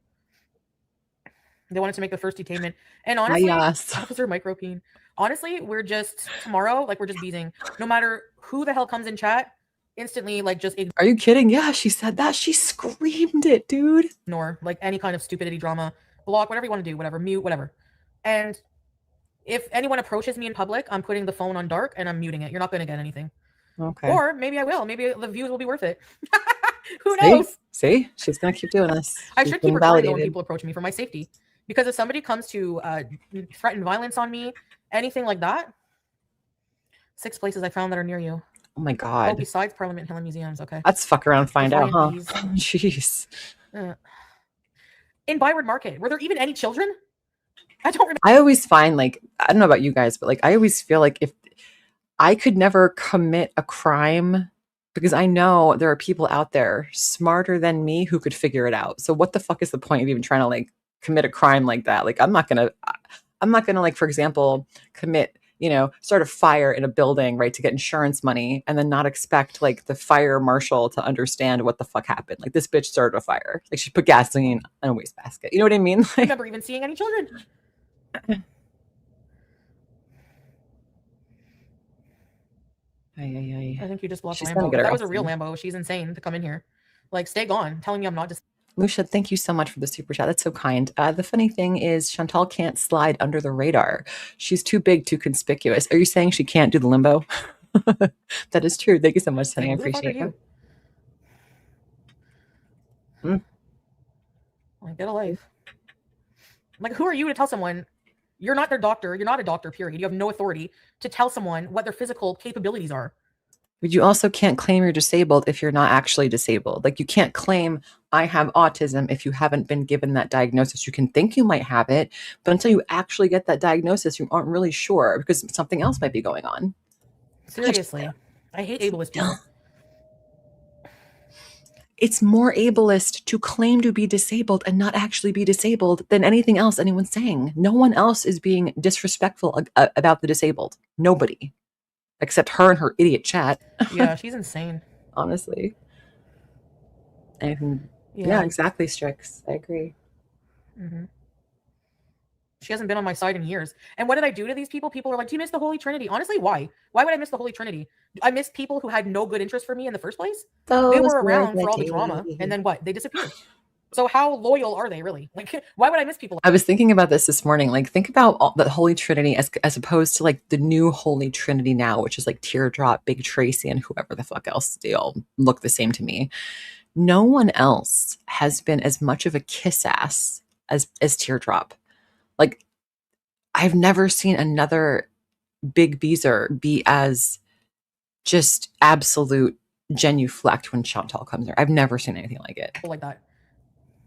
They wanted to make the first detainment. And honestly, yes. Officer Micropene, honestly, we're just tomorrow, like we're just beezing. No matter who the hell comes in chat, instantly, like just Are you kidding? Yeah, she said that. She screamed it, dude. ignore like any kind of stupidity, drama, block, whatever you want to do, whatever, mute, whatever. And if anyone approaches me in public, I'm putting the phone on dark and I'm muting it. You're not going to get anything. Okay. Or maybe I will. Maybe the views will be worth it. Who knows? See? She's going to keep doing this. I should keep recording when people approach me for my safety. Because if somebody comes to threaten violence on me, anything like that, 6 places I found that are near you. Oh my God. Oh, besides Parliament Hill and museums, okay. Let's fuck around and find out, huh? Bees. Jeez. In Byward Market, were there even any children? I don't remember. I always find, like, I don't know about you guys, but like, I always feel like if I could never commit a crime, because I know there are people out there smarter than me who could figure it out. So what the fuck is the point of even trying to like commit a crime like that? Like, I'm not gonna like, for example, start a fire in a building, right, to get insurance money and then not expect like the fire marshal to understand what the fuck happened. Like, this bitch started a fire. Like, she put gasoline in a wastebasket. You know what I mean? Like, I remember even seeing any children. I think you just blocked Lambo. That was a real Lambo. She's insane to come in here. Like, stay gone. Telling me I'm not just. Lucia, thank you so much for the super chat. That's so kind. The funny thing is Chantal can't slide under the radar. She's too big, too conspicuous. Are you saying she can't do the limbo? That is true. Thank you so much, honey. I appreciate it. Like, get a life. Like, who are you to tell someone you're not their doctor? You're not a doctor, period. You have no authority to tell someone what their physical capabilities are. But you also can't claim you're disabled if you're not actually disabled. Like, you can't claim I have autism if you haven't been given that diagnosis. You can think you might have it, but until you actually get that diagnosis, you aren't really sure because something else might be going on. Seriously. I hate ableist people. It's more ableist to claim to be disabled and not actually be disabled than anything else anyone's saying. No one else is being disrespectful about the disabled. Nobody. Except her and her idiot chat. Yeah, she's insane. Honestly. Yeah, exactly, Strix. I agree. Mm-hmm. She hasn't been on my side in years. And what did I do to these people? People are like, do you miss the Holy Trinity? Honestly, why? Why would I miss the Holy Trinity? I miss people who had no good interest for me in the first place. They were around for all the drama. And then what? They disappeared. So how loyal are they really? Like, why would I miss people? I was thinking about this morning. Like, think about the Holy Trinity as opposed to like the new Holy Trinity now, which is like Teardrop, Big Tracy, and whoever the fuck else. They all look the same to me. No one else has been as much of a kiss ass as Teardrop. Like, I've never seen another big beezer be as just absolute genuflect when Chantal comes there. I've never seen anything like it. Like that.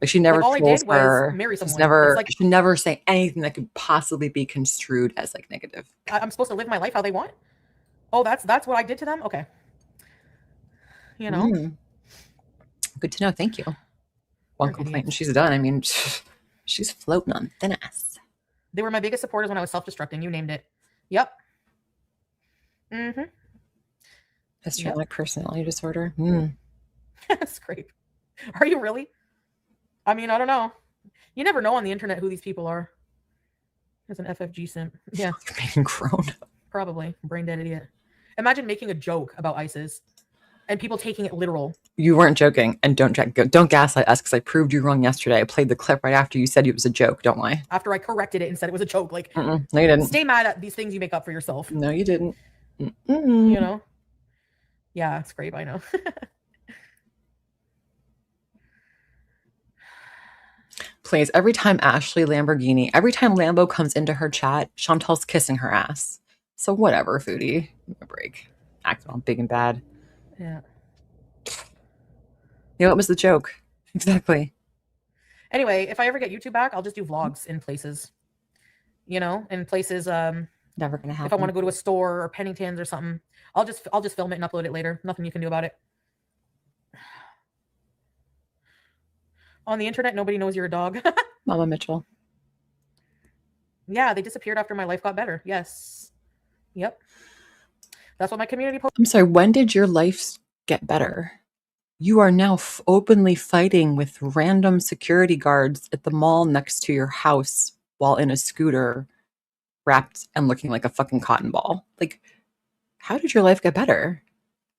Like, she never all I trolls did was her. marry someone. She never say anything that could possibly be construed as like negative. I'm supposed to live my life how they want. Oh, that's what I did to them. Okay. You know. Good to know. Thank you. One complaint and she's done. I mean, she's floating on thin ice. They were my biggest supporters when I was self-destructing. You named it. Yep. Mm-hmm. Histrionic personality disorder. Scrape. Are you really? I mean, I don't know. You never know on the internet who these people are. There's an FFG simp. Yeah. You're being grown. Probably. Brain dead idiot. Imagine making a joke about ISIS and people taking it literal. You weren't joking, and don't gaslight us because I proved you wrong yesterday. I played the clip right after you said it was a joke. Don't lie. After I corrected it and said it was a joke, like, no, you didn't. Stay mad at these things you make up for yourself. No, you didn't. You know. Yeah, it's great. I know. Please, every time Ashley Lamborghini, every time Lambo comes into her chat, Chantal's kissing her ass. So whatever, Foodie. Give me a break. Acting all big and bad. Yeah. You know, what was the joke? Exactly. Anyway, if I ever get YouTube back, I'll just do vlogs in places. You know, in places. Never gonna happen. If I want to go to a store or Pennington's or something, I'll just film it and upload it later. Nothing you can do about it. On the internet, nobody knows you're a dog. Mama Mitchell. Yeah, they disappeared after my life got better. Yes. Yep. That's what my community post. I'm sorry, when did your life get better? You are now openly fighting with random security guards at the mall next to your house while in a scooter, wrapped and looking like a fucking cotton ball. Like, how did your life get better?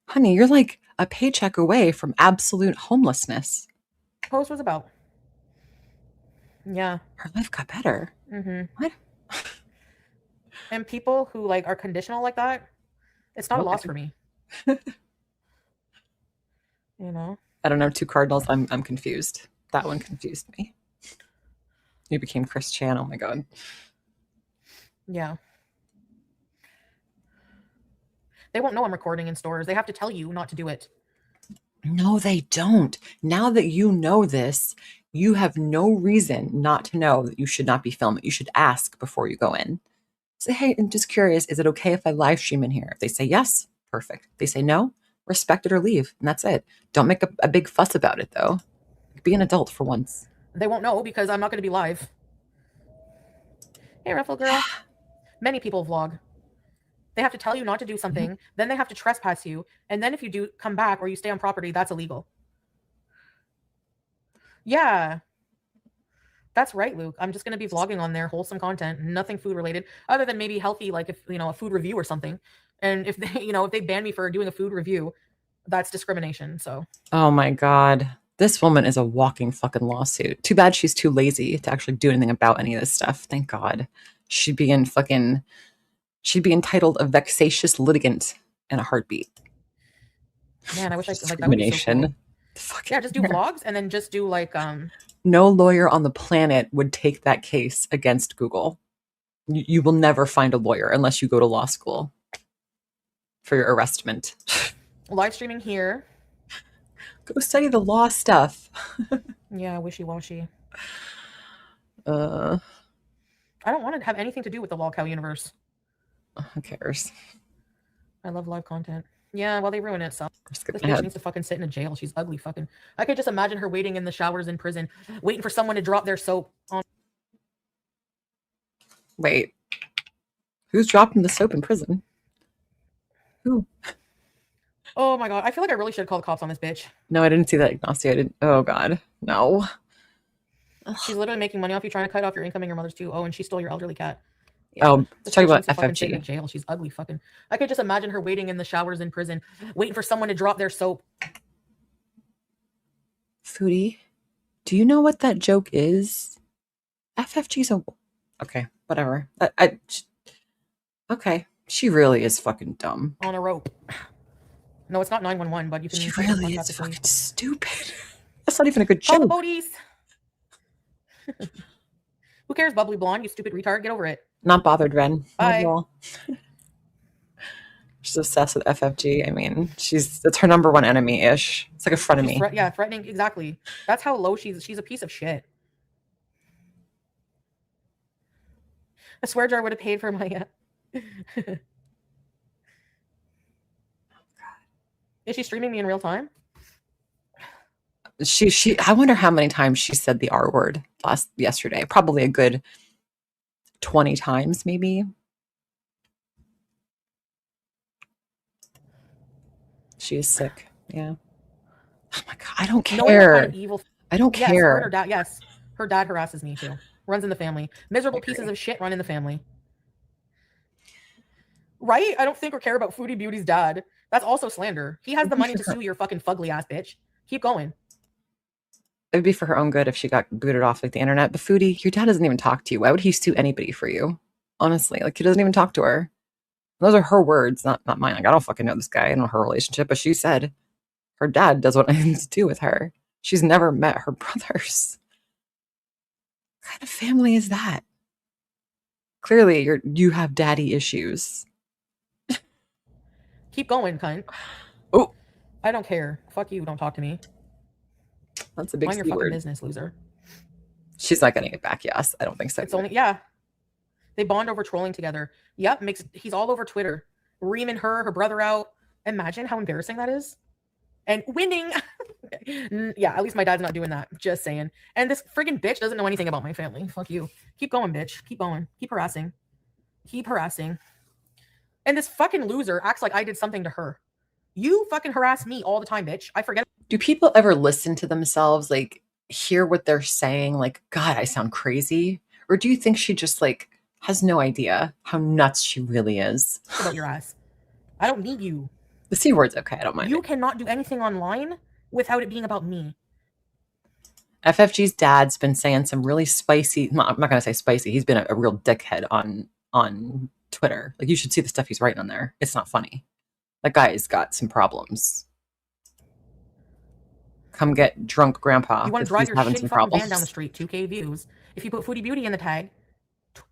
Honey, you're like a paycheck away from absolute homelessness. Post was about. Yeah. Her life got better. Mm-hmm. What? And people who like are conditional like that, it's not a loss for me. You know? I don't know, two cardinals. I'm confused. That one confused me. You became Chris Chan. Oh my god. Yeah. They won't know I'm recording in stores. They have to tell you not to do it. No, they don't. Now that you know this, you have no reason not to know that you should not be filming. You should ask before you go in. Say, hey, I'm just curious, is it okay if I live stream in here? If they say yes, perfect. If they say no, respect it or leave. And that's it. Don't make a big fuss about it, though. Be an adult for once. They won't know because I'm not going to be live. Hey, Ruffle Girl. Many people vlog. They have to tell you not to do something. Then they have to trespass you. And then if you do come back or you stay on property, that's illegal. Yeah. That's right, Luke. I'm just going to be vlogging on there, wholesome content, nothing food related, other than maybe healthy, like if, you know, a food review or something. And if they, you know, if they ban me for doing a food review, that's discrimination. So. Oh my God. This woman is a walking fucking lawsuit. Too bad she's too lazy to actually do anything about any of this stuff. Thank God. She'd be entitled a vexatious litigant in a heartbeat. Man, I wish like that would be so cool. Yeah, just do vlogs and then just do like no lawyer on the planet would take that case against Google. You will never find a lawyer unless you go to law school for your arrestment. Live streaming here. Go study the law stuff. Yeah, wishy-washy. I don't want to have anything to do with the lol cow universe. Who cares? I love live content. Yeah, well, they ruin it. So this bitch needs to fucking sit in a jail. She's ugly fucking. I could just imagine her waiting in the showers in prison, waiting for someone to drop their soap on. Wait. Who's dropping the soap in prison? Who? Oh my God. I feel like I really should call the cops on this bitch. No, I didn't see that, Ignacio. I didn't. Oh God. No. She's literally making money off you, trying to cut off your income and your mother's too. Oh, and she stole your elderly cat. Yeah. Oh, talking about FFG. In jail. She's ugly fucking. I could just imagine her waiting in the showers in prison, waiting for someone to drop their soap. Foodie, do you know what that joke is? FFG's a... Okay, whatever. Okay. She really is fucking dumb. On a rope. No, it's not 911, but you can... She really is fucking stupid. That's not even a good joke. Call the boaties. Who cares, bubbly blonde? You stupid retard. Get over it. Not bothered, Ren. Bye. She's obsessed with FFG. I mean, it's her number one enemy-ish. It's like a frenemy. Yeah, threatening. Exactly. That's how low she's a piece of shit. A swear jar would have paid for my... Is she streaming me in real time? I wonder how many times she said the R word yesterday. Probably a good 20 times, maybe. She is sick. Yeah. Oh my God. I don't care. I don't care. Her dad, yes. Her dad harasses me too. Runs in the family. Miserable pieces of shit run in the family. Right? I don't think or care about Foodie Beauty's dad. That's also slander. He has the money to sue your fucking fugly ass bitch. Keep going. It would be for her own good if she got booted off like the internet. But Foodie, your dad doesn't even talk to you. Why would he sue anybody for you? Honestly, like he doesn't even talk to her. Those are her words, not mine. Like I don't fucking know this guy. I don't know her relationship, but she said her dad does what I need to do with her. She's never met her brothers. kind of family is that? Clearly, you have daddy issues. Keep going, cunt. Oh, I don't care. Fuck you. Don't talk to me. that's a big Mind your C fucking word. business, loser. She's not getting it back. Yes, I don't think so. It's only, yeah. They bond over trolling together. Yep, he's all over Twitter, reaming her brother out. Imagine how embarrassing that is. And winning. Yeah, at least my dad's not doing that. Just saying. And this friggin' bitch doesn't know anything about my family. Fuck you. Keep going, bitch. Keep going. Keep harassing. Keep harassing. And this fucking loser acts like I did something to her. You fucking harass me all the time, bitch. I forget. Do people ever listen to themselves, like hear what they're saying, like, God, I sound crazy? Or do you think she just like has no idea how nuts she really is? About your ass. I don't need you. The C word's okay. I don't mind You it. cannot do anything online without it being about me. FFG's dad's been saying some really spicy, I'm not going to say spicy. He's been a real dickhead on Twitter. Like, you should see the stuff he's writing on there. It's not funny. That guy's got some problems. Come get drunk grandpa. You want to drive your shitty fucking problems. van down the street, 2K views. If you put Foodie Beauty in the tag,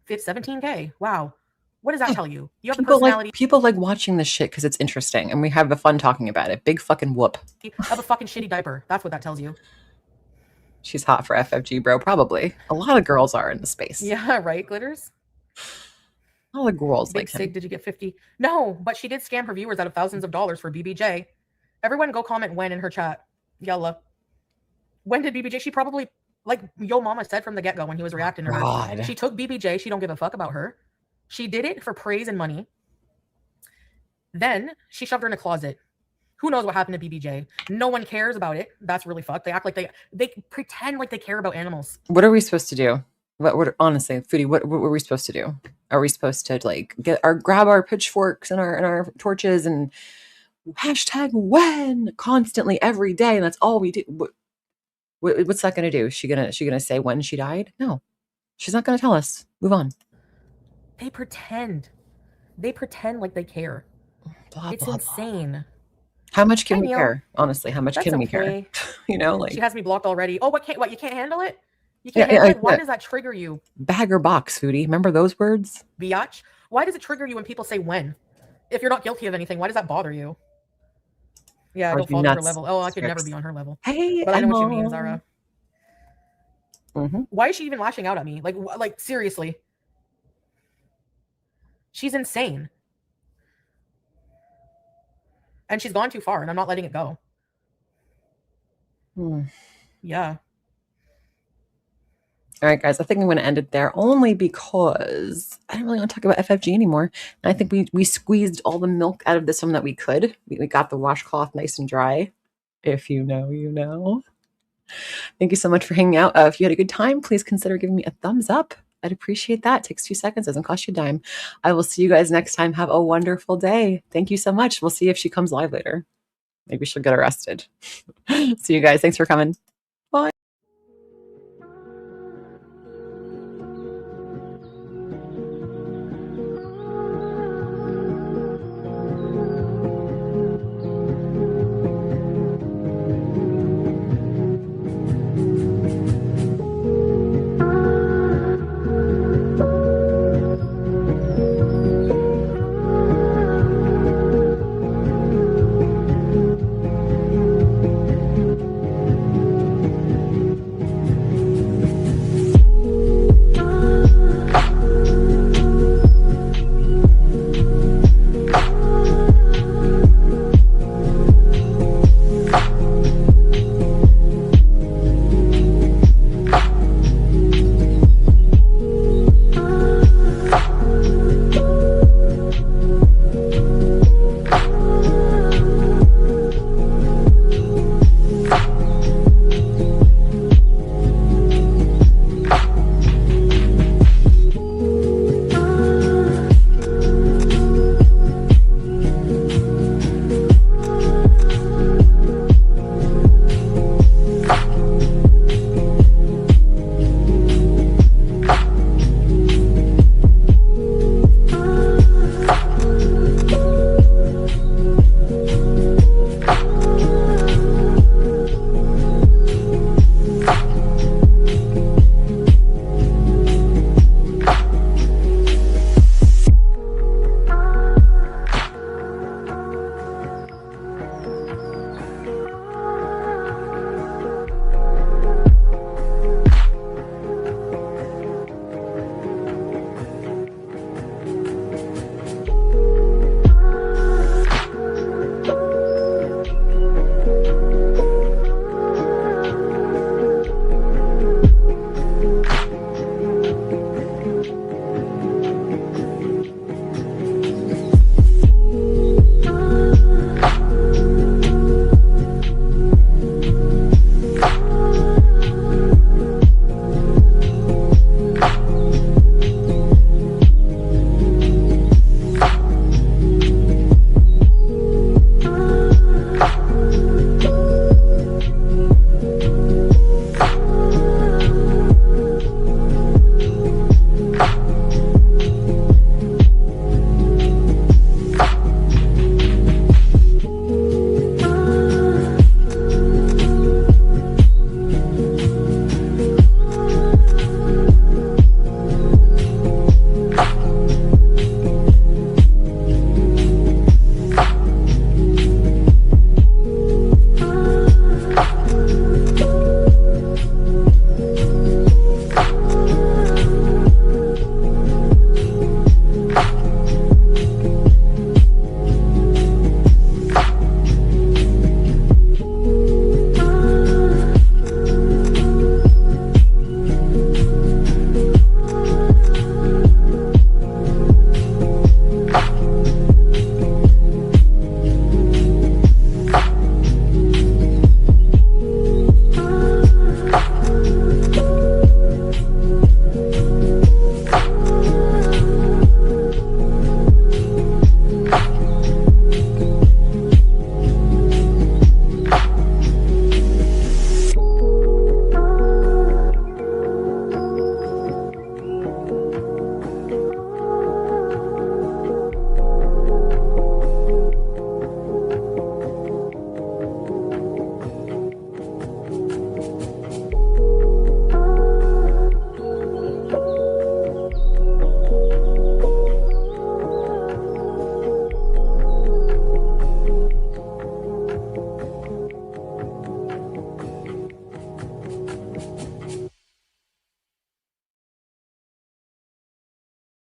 17K. Wow. What does that tell you? You have the personality People like watching this shit because it's interesting and we have the fun talking about it. Big fucking whoop. of a fucking shitty diaper. That's what that tells you. She's hot for FFG, bro. Probably. A lot of girls are in the space. Yeah, right, Glitters? A lot of girls Big like Sig, him. did you get 50? No, but she did scam her viewers out of thousands of dollars for BBJ. Everyone go comment when in her chat. Yalla. When did BBJ? She probably, like Yo Mama said from the get-go when he was reacting to her. God. She took BBJ. She don't give a fuck about her. She did it for praise and money. Then she shoved her in a closet. Who knows what happened to BBJ? No one cares about it. That's really fucked. They act like they pretend like they care about animals. What are we supposed to do? What honestly, Foodie, what were we supposed to do? Are we supposed to like grab our pitchforks and our torches and hashtag when constantly every day, and that's all we do? What's that gonna do? Is she gonna say when she died? No, she's not gonna tell us. Move on. They pretend. They pretend like they care. Blah, It's blah, insane. blah. How much can Hi, we Neil. care? Honestly, how much That's can we okay. care? You know, like She has me blocked already. Oh, what you can't handle it? You can't Yeah, handle like it? Why that. does that trigger you? Bag or box, Foodie. Remember those words? Biatch? Why does it trigger you when people say when? If you're not guilty of anything, why does that bother you? Yeah, Are don't you fall to her nuts, level. Oh, I could never Strix? be on her level. Hey, But I know what you Emma. mean, Zara. Mm-hmm. Why is she even lashing out at me? Like seriously. She's insane. And she's gone too far, and I'm not letting it go. Yeah. All right, guys, I think I'm going to end it there only because I don't really want to talk about FFG anymore. And I think we squeezed all the milk out of this one that we could. We got the washcloth nice and dry. If you know, you know. Thank you so much for hanging out. If you had a good time, please consider giving me a thumbs up. I'd appreciate that. It takes 2 seconds, doesn't cost you a dime. I will see you guys next time. Have a wonderful day. Thank you so much. We'll see if she comes live later. Maybe she'll get arrested. See you guys. Thanks for coming.